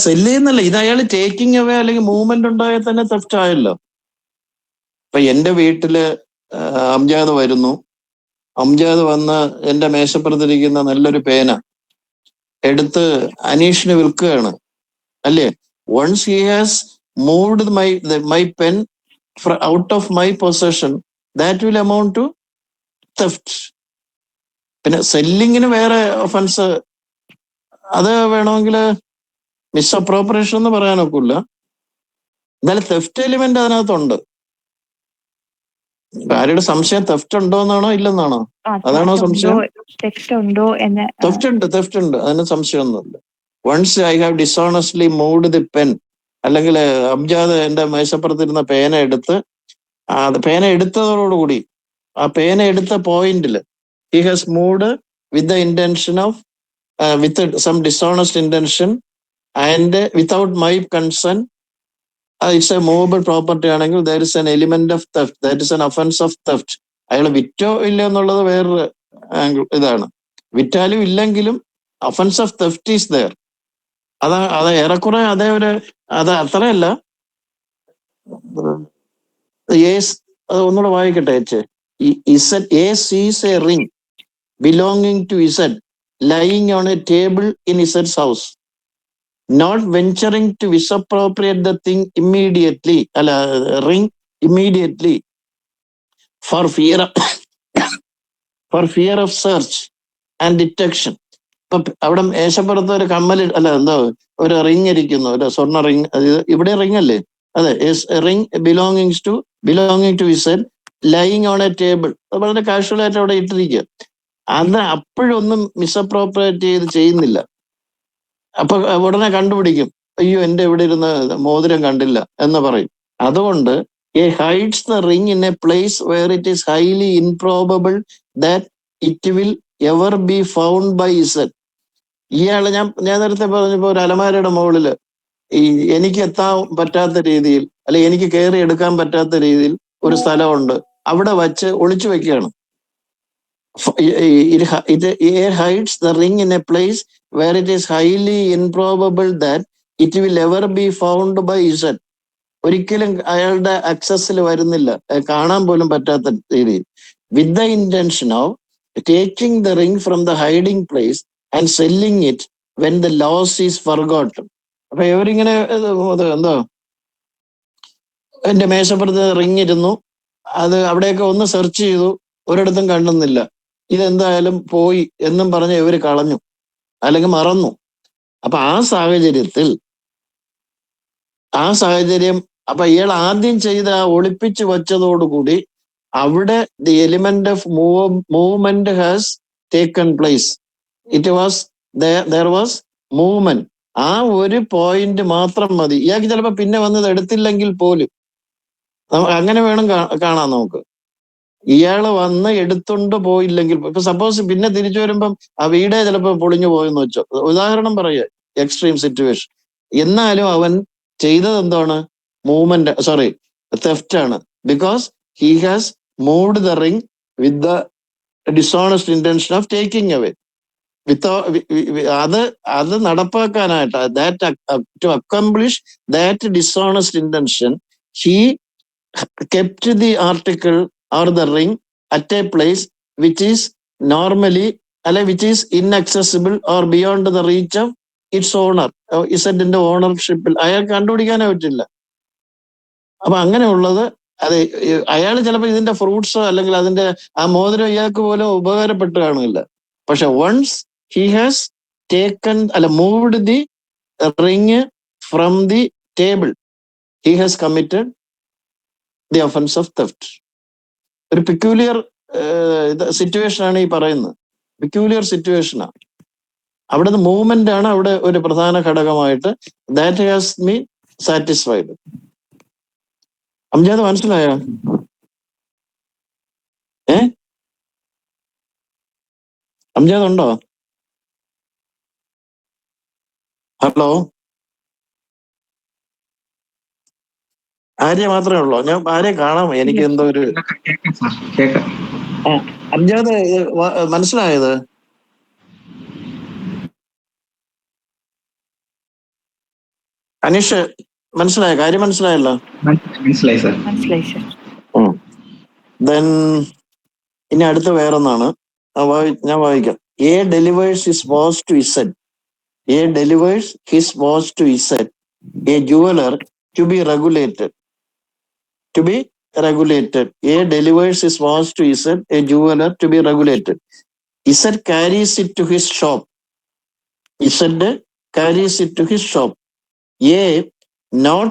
Speaker 1: സെല്ല് ചെയ്യുന്നല്ല, ഇത് അയാൾ ടേക്കിംഗ് അവേ അല്ലെങ്കിൽ മൂവ്മെന്റ് ഉണ്ടായാൽ തന്നെ തെഫ്റ്റ് ആയല്ലോ. ഇപ്പൊ എന്റെ വീട്ടില് അംജാദ് വരുന്നു. അംജാദ് വന്ന് എന്റെ മേശപ്പുറത്തിരിക്കുന്ന നല്ലൊരു പേന എടുത്ത് അനീഷിന് വിൽക്കുകയാണ്, അല്ലേ? Once he has moved my pen out of my possession, that will amount to theft. പിന്നെ സെല്ലിങ്ങിന് വേറെ ഒഫൻസ്, അത് വേണമെങ്കിൽ മിസ്അപ്രോപ്രിയേഷൻ എന്ന് പറയാനൊക്കില്ല. എന്നാലും തെഫ്റ്റ് എലിമെന്റ് അതിനകത്തുണ്ട്. ആരുടെ സംശയം തെഫ്റ്റ് ഉണ്ടോ എന്നാണോ ഇല്ലെന്നാണോ? അതാണോ സംശയം? തെഫ്റ്റ് ഉണ്ട്, അതിന് സംശയമൊന്നുമില്ല. Once I have dishonestly moved the pen, അല്ലെങ്കിൽ അംജാദ് എന്റെ മേശപ്പുറത്തിരുന്ന പേന എടുത്തതോടുകൂടി ആ പേന എടുത്ത പോയിന്റില് he has moved with the intention of with some dishonest intention and without my consent. It's a movable property ആണെങ്കിൽ there is an element of theft, that is an offense of theft. അയാൾ വിറ്റോ ഇല്ല എന്നുള്ളത് വേറൊരു ഇതാണ്. വിറ്റാലും ഇല്ലെങ്കിലും offense of theft is there. അത് ഏറെക്കുറെ അത് അത്രയല്ല. അത് ഒന്നുകൂടെ വായിക്കട്ടെ. A sees a ring belonging to Z lying on a table in Z's house, not venturing to misappropriate the thing ring immediately for fear of search and detection. ഇപ്പൊ അവിടെ മേശപ്പുറത്ത് ഒരു കമ്മൽ ഒരു റിങ് ഇരിക്കുന്നു, ഒരു സ്വർണ്ണ റിങ്. ഇവിടെ റിങ് അല്ലേ? അതെ, ring belonging to Z lying on a table. അത് വളരെ കാഷ്വൽ ആയിട്ട് അവിടെ ഇട്ടിരിക്കുക. അത് അപ്പോഴൊന്നും മിസ്അപ്രോപ്രിയേറ്റ് ചെയ്യുന്നില്ല. അപ്പൊ ഉടനെ കണ്ടുപിടിക്കും, അയ്യോ എന്റെ ഇവിടെ ഇരുന്ന് മോതിരം കണ്ടില്ല എന്ന് പറയും. അതുകൊണ്ട് hides the ring in a place where it is highly improbable that it will ever be found by Z. ഇയാള് ഞാൻ നേരത്തെ പറഞ്ഞപ്പോ ഒരു അലമാരയുടെ മുകളില് എനിക്ക് എത്താൻ പറ്റാത്ത രീതിയിൽ, അല്ലെ എനിക്ക് കയറി എടുക്കാൻ പറ്റാത്ത രീതിയിൽ ഒരു സ്ഥലമുണ്ട്, അവിടെ വച്ച് ഒളിച്ചു വെക്കുകയാണ്. It hides the ring in a place where it is highly improbable that it will ever be found by Z. ഒരിക്കലും അയാളുടെ അക്സസിൽ വരുന്നില്ല, കാണാൻ പോലും പറ്റാത്ത രീതിയിൽ. With the intention of taking the ring from the hiding place and selling it when the loss is forgotten. അപ്പൊ ഇവരിങ്ങനെ എന്തോ എന്റെ മേശപ്പുറത്ത് റിങ് ഇരുന്നു, അത് അവിടെയൊക്കെ ഒന്ന് സെർച്ച് ചെയ്തു, ഒരിടത്തും കണ്ടുന്നില്ല, ഇതെന്തായാലും പോയി എന്നും പറഞ്ഞ് ഇവര് കളഞ്ഞു അല്ലെങ്കിൽ മറന്നു. അപ്പൊ ആ സാഹചര്യം അപ്പൊ ഇയാൾ ആദ്യം ചെയ്ത ഒളിപ്പിച്ചു വച്ചതോടുകൂടി അവിടെ the element of movement has taken place. It was there was movement. ആ ഒരു പോയിന്റ് മാത്രം മതി. ഇയാൾക്ക് ചിലപ്പോ പിന്നെ വന്നത് എടുത്തില്ലെങ്കിൽ പോലും അങ്ങനെ വേണം കാണാൻ നമുക്ക്. ഇയാള് വന്ന് എടുത്തോണ്ട് പോയില്ലെങ്കിൽ, ഇപ്പൊ സപ്പോസ് പിന്നെ തിരിച്ചു വരുമ്പം ആ വീടേ ചിലപ്പോ പൊളിഞ്ഞു പോയെന്ന് വെച്ചോ, ഉദാഹരണം പറയുക, എക്സ്ട്രീം സിറ്റുവേഷൻ. എന്നാലും അവൻ ചെയ്തത് എന്താണ്? മൂവ്മെന്റ്, സോറി, തെഫ്റ്റ് ആണ്. Because he has moved the ring with the dishonest intention of taking away. അത് നടപ്പാക്കാനായിട്ട്, to accomplish that dishonest intention, he kept the article or the ring at a place which is normally, which is inaccessible or beyond the reach of its owner. ഇസഡിന്റെ ഓണർഷിപ്പിൽ അയാൾ കണ്ടുപിടിക്കാനേ പറ്റില്ല. അപ്പൊ അങ്ങനെയുള്ളത് അത് അയാൾ ചിലപ്പോൾ ഇതിന്റെ ഫ്രൂട്ട്സോ അല്ലെങ്കിൽ അതിന്റെ ആ മോതിരം ഇയാൾക്ക് പോലും ഉപകാരപ്പെട്ട് കാണില്ല. പക്ഷെ once he has taken moved the ring from the table, he has committed the offence of theft. ഒരു പിക്യൂലിയർ സിറ്റുവേഷൻ ആണ് ഈ പറയുന്നത്. പിക്യൂലിയർ സിറ്റുവേഷനാണ്. അവിടുന്ന് മൂവ്മെന്റ് ആണ് അവിടെ ഒരു പ്രധാന ഘടകമായിട്ട്. That has me satisfied. Amjad മനസ്സിലായോ? അംജാദ് ഉണ്ടോ? ഹലോ, ആര്യ മാത്രമേ ഉള്ളൂ? ഞാൻ ആര്യ കാണാമോ? എനിക്ക് എന്തോ ഒരു അംജാദ് മനസ്സിലായത്? അനീഷ് മനസ്സിലായ കാര്യം? മനസ്സിലായല്ലോ?
Speaker 5: മനസ്സിലായി സർ.
Speaker 3: മനസ്സിലായി സർ.
Speaker 1: ദെൻ ഇനി അടുത്ത വേറൊന്നാണ്, ഞാൻ വായിക്കാം. A delivers his watch to Z. A delivers his watch to Z, A jeweller to be regulated. To be regulated. A delivers his watch to Z, a jeweler to be regulated. Z carries it to his shop. Z carries it to his shop. A not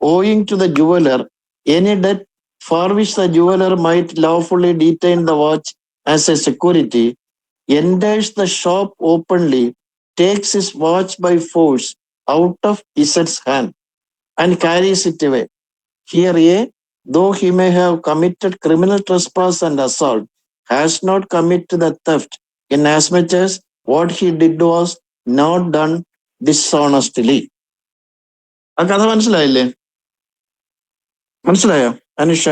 Speaker 1: owing to the jeweler any debt for which the jeweler might lawfully detain the watch as a security, enters the shop openly, takes his watch by force out of Z's hand and carries it away. Here A, though he may have committed criminal trespass and assault, has not committed the theft, inasmuch as what he did was not done dishonestly. ആ കഥ മനസ്സിലായില്ലേ? മനസ്സിലായോ അനീഷ?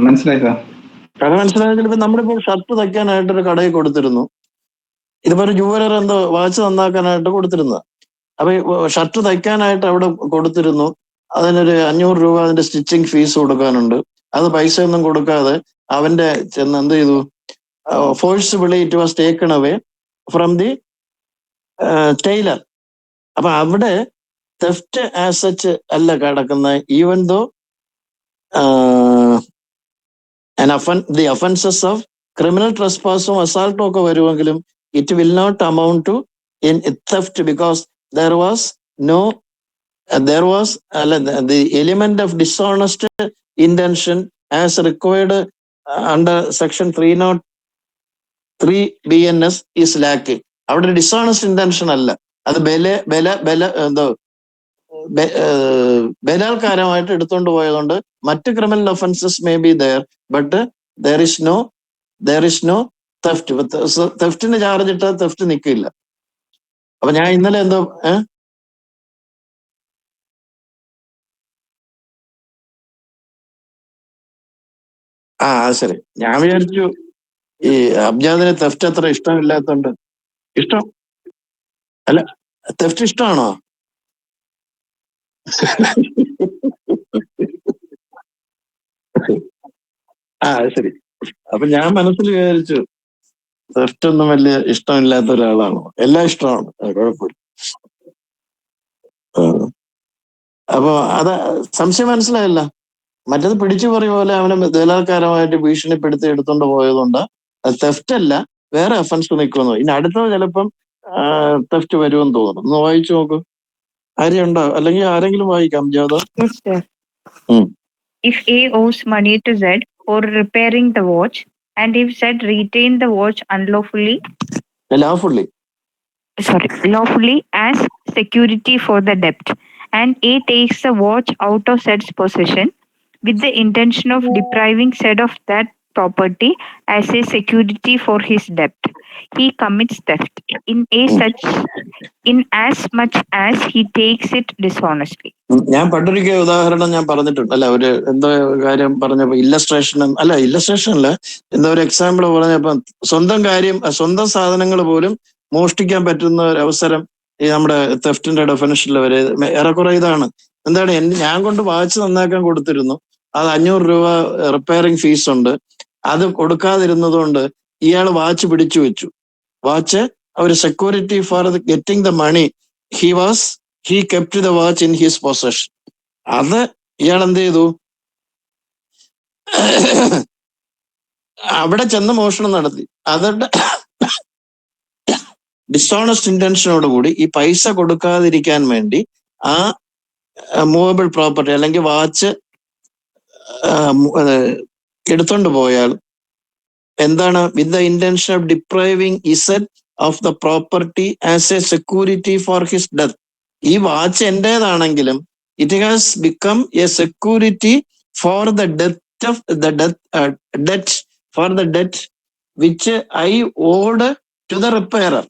Speaker 5: മനസ്സിലായി സാർ.
Speaker 1: കഥ മനസ്സിലായെങ്കിൽ ഇപ്പൊ നമ്മളിപ്പോ ഷർട്ട് തയ്ക്കാനായിട്ടൊരു കടയിൽ കൊടുത്തിരുന്നു. ഇതിപ്പോ ഒരു ജുവലർ എന്തോ വാച്ച് നന്നാക്കാനായിട്ട് കൊടുത്തിരുന്നത്. അപ്പൊ ഷർട്ട് തയ്ക്കാനായിട്ട് അവിടെ കൊടുത്തിരുന്നു. അതിനൊരു 500 രൂപ അതിന്റെ സ്റ്റിച്ചിങ് ഫീസ് കൊടുക്കാനുണ്ട്. അത് പൈസ ഒന്നും കൊടുക്കാതെ അവന്റെ ചെന്ന് എന്ത് ചെയ്തു? Forcibly it was taken away from the tailor. അപ്പൊ അവിടെ തെഫ്റ്റ് ആസ് സച്ച് അല്ല കിടക്കുന്നത്. Even though the offences of criminal ട്രസ്പാസും അസാൾട്ടും ഒക്കെ വരുമെങ്കിലും it will not amount to in theft, because there was the element of dishonest intention as required under section 303 BNS is lacking. അവിടെ ഡിസോണസ്റ്റ് ഇന്റൻഷൻ അല്ല, അത് ബലാത്കാരമായിട്ട് എടുത്തുകൊണ്ട് പോയതുകൊണ്ട് മറ്റ് criminal offences may be there, but there is no theft. തെഫ്റ്റിന് ചാർജ് ഇട്ട തെഫ്റ്റ് നിൽക്കില്ല. അപ്പൊ ഞാൻ ഇന്നലെ എന്തോ ശരി, ഞാൻ വിചാരിച്ചു ഈ അബ്ജാദിന് തെഫ്റ്റ് അത്ര ഇഷ്ടമില്ലാത്തോണ്ട്. ഇഷ്ടം അല്ല, തെഫ്റ്റ് ഇഷ്ടമാണോ? ശരി. അപ്പൊ ഞാൻ മനസ്സിൽ വിചാരിച്ചു തെഫ്റ്റ് ഒന്നും വലിയ ഇഷ്ടമില്ലാത്ത ഒരാളാണോ? എല്ലാം ഇഷ്ടമാണ്, കുഴപ്പമില്ല. അപ്പൊ അത് സംശയം മനസ്സിലായില്ല. മറ്റത് പിടിച്ചു പറയ പോലെ അവനെ ബലാത്കാരമായിട്ട് ഭീഷണിപ്പെടുത്തി എടുത്തോണ്ട് പോയതുകൊണ്ട് അത് തെഫ്റ്റ് അല്ല, വേറെ ഒഫൻസ് നിൽക്കുന്നു. ഇനി അടുത്തത് ചിലപ്പം തെഫ്റ്റ് വരുമെന്ന് തോന്നുന്നു. ഒന്ന് വായിച്ചു നോക്കൂ. ആരെയുണ്ടോ? അല്ലെങ്കിൽ ആരെങ്കിലും വായിക്കാം. ജാഥ.
Speaker 3: Yes, sir. If A owes money to Z for repairing the watch, and if Z retained the watch lawfully as security for the debt, and A takes the watch out of Z's possession with the intention of depriving Z of that property as a security for his debt, he commits theft in as much as he takes it dishonestly.
Speaker 1: ഞാൻ പണ്ടൊരിക്കൽ ഉദാഹരണം ഞാൻ പറഞ്ഞിട്ടുണ്ട്. അല്ല, ഒരു എന്തോ കാര്യം പറഞ്ഞപ്പോ ഇല്ലസ്ട്രേഷൻ അല്ല, എന്തോ ഒരു എക്സാമ്പിൾ പറഞ്ഞപ്പോ സ്വന്തം സാധനങ്ങൾ പോലും മോഷ്ടിക്കാൻ പറ്റുന്ന ഒരു അവസരം ഈ നമ്മുടെ തെഫ്റ്റിന്റെ ഡെഫിനിഷനിൽ വരെ ഏറെക്കുറെ ഇതാണ്. എന്താണ്, ഞാൻ കൊണ്ട് വാച്ച് നന്നാക്കാൻ കൊടുത്തിരുന്നു, അത് 500 രൂപ റിപ്പയറിംഗ് ഫീസ് ഉണ്ട്, അത് കൊടുക്കാതിരുന്നത് കൊണ്ട് ഇയാൾ വാച്ച് പിടിച്ചു വെച്ചു. വാച്ച് ഒരു security for getting the money, he kept the watch in his possession. അത് ഇയാൾ എന്ത് ചെയ്തു? അവിടെ ചെന്ന് മോഷണം നടത്തി. അതുകൊണ്ട് ഡിസോണസ്റ്റ് ഇന്റൻഷനോട് കൂടി ഈ പൈസ കൊടുക്കാതിരിക്കാൻ വേണ്ടി ആ മൂവബിൾ പ്രോപ്പർട്ടി അല്ലെങ്കിൽ വാച്ച് എടുത്തോണ്ട് പോയാൽ എന്താണ്? With the intention of depriving Z of the property as a security for his death. ഈ വാച്ച് എന്റേതാണെങ്കിലും it has become a security for the debt which I owed to the repairer.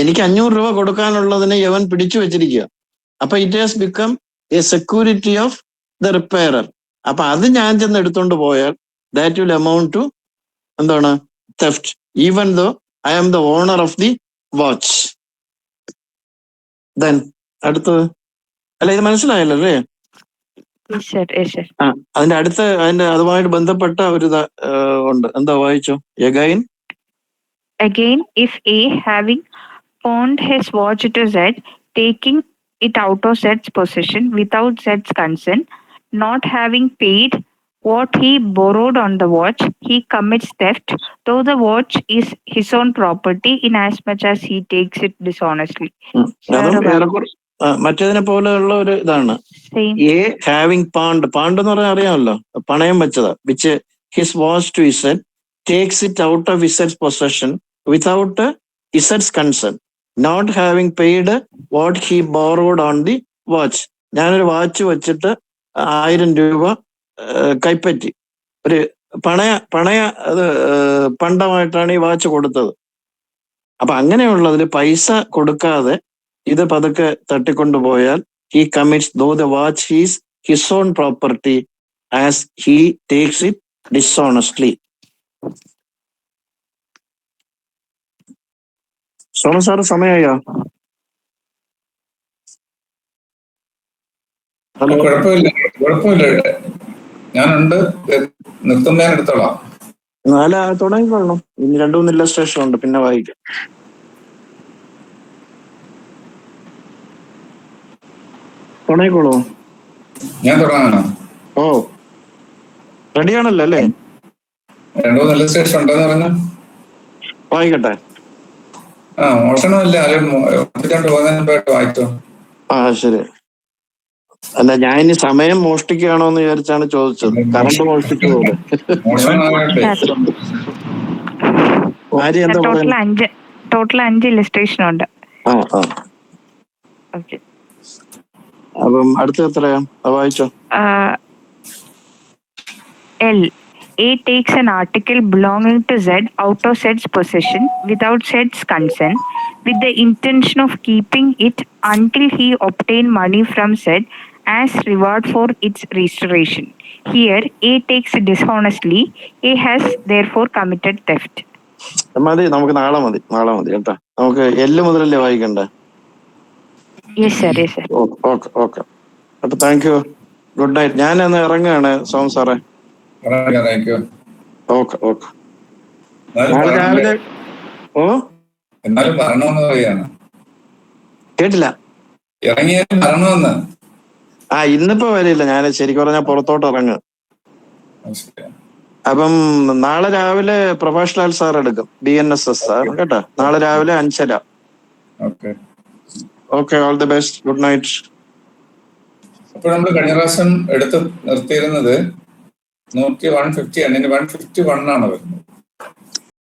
Speaker 1: എനിക്ക് 500 രൂപ കൊടുക്കാനുള്ളതിനെ യവൻ പിടിച്ചു വെച്ചിരിക്കുക. അപ്പൊ it has become a security of the repairer. അപ്പൊ അത് ഞാൻ ചെന്ന് എടുത്തോണ്ട് പോയാൽ ദാറ്റ് വിൽ അമൗണ്ട് ടു എന്താണ്? Theft, even though I am the owner of the watch. Then അടുത്തത്, അല്ല ഇത് മനസ്സിലായല്ലോ അല്ലേ? അതിന്റെ അതുമായിട്ട് ബന്ധപ്പെട്ട ഒരു ഉണ്ട്. എന്താ വായിച്ചോ?
Speaker 3: Again, if A, having pawned his watch to Z, taking it out of Z's possession without Z's consent, not having paid what he borrowed on the watch, he commits theft, though the watch is his own property in as much as he takes it dishonestly.
Speaker 1: മറ്റേതിനെ പോലെയുള്ള ഒരു ഇതാണ്. എ ഹാവിംഗ് പാണ്ട് എന്ന് പറഞ്ഞാൽ അറിയാമല്ലോ, പണയം വെച്ചതാ. വിച്ച് ഹിസ് വാച്ച് ടു ഇസെറ്റ്, takes it out of its possession without its consent, not having paid what he borrowed on the watch. ഞാനൊരു വാച്ച് വെച്ചിട്ട് 1000 രൂപ കൈപ്പറ്റി, ഒരു അത് പണ്ടമായിട്ടാണ് ഈ വാച്ച് കൊടുത്തത്. അപ്പൊ അങ്ങനെയുള്ളതിൽ പൈസ കൊടുക്കാതെ ഇത് പതുക്കെ തട്ടിക്കൊണ്ടുപോയാൽ he commits, though the watch is his own property as he takes it dishonestly. Soman sir സമയമായോ?
Speaker 2: കുഴപ്പമില്ല, ഞാനുണ്ട്, നിർത്തുന്ന ഞാൻ എടുത്തോളാം.
Speaker 1: തുടങ്ങിക്കൊള്ളണം. ഇനി 2-3 ഇല്ലസ്ട്രേഷൻ ഉണ്ട്, പിന്നെ വായിക്കാം. തുടങ്ങിക്കോളൂ.
Speaker 2: ഞാൻ തുടങ്ങാനോ?
Speaker 1: ഓ, റെഡിയാണല്ലോ അല്ലേ?
Speaker 2: 2-3 ഇല്ലസ്ട്രേഷൻ ഉണ്ടെന്ന് പറഞ്ഞു.
Speaker 1: വായിക്കട്ടെ.
Speaker 2: മോഷണമല്ല, പോകുന്നതിന് വായിച്ചോ.
Speaker 1: ശരി. അല്ല, ഞാൻ ഇനി സമയം മോഷ്ടിക്കുകയാണോ എന്ന് വിചാരിച്ചാണ് ചോദിച്ചത്. കറണ്ട് മോഷ്ടിച്ചു പോലെ.
Speaker 3: ടോട്ടൽ 5 ഇല്ലസ്ട്രേഷൻ ഉണ്ട്.
Speaker 1: അപ്പം അടുത്ത എത്രയാ? വായിച്ചോ.
Speaker 3: L. A takes an article belonging to Z out of Z's possession without Z's consent, with the intention of keeping it until he obtain money from Z as reward for its restoration. Here, A takes dishonestly. A has therefore committed theft.
Speaker 1: മതി, നമുക്ക് നാളെ മതി കേട്ടാ. നമുക്ക് എല്ല് മുതലല്ലേ വായിക്കണ്ടേ?
Speaker 3: Yes sir.
Speaker 1: ഓക്കെ. അപ്പൊ താങ്ക് യു, ഗുഡ് നൈറ്റ്. ഞാൻ ഒന്ന് ഇറങ്ങുകയാണ് സോം സാറേ. ഓക്കെ. നാളെ രാവിലെ. ഓ,
Speaker 2: എന്നാലും വരണമെന്ന് പറയാണ്.
Speaker 1: കേട്ടില്ല.
Speaker 2: ഇറങ്ങിയാലും വരണമെന്ന്.
Speaker 1: ഇന്നിപ്പോ വരില്ല, ഞാൻ ശരിക്കും പറഞ്ഞാൽ പുറത്തോട്ട് ഇറങ്ങുക. അപ്പം നാളെ രാവിലെ പ്രഭാഷ് ലാൽ സാർ എടുക്കും, BNSS സാർ കേട്ടോ. നാളെ രാവിലെ 5:30.
Speaker 2: Okay.
Speaker 1: Okay, all the best, good night.
Speaker 2: അപ്പോൾ നമ്മൾ കഴിഞ്ഞ പ്രാവശ്യം എടുത്ത് നിർത്തിയിരുന്നത് 150 ആണ്. ഇനി 151 ആണ് വരുന്നത്.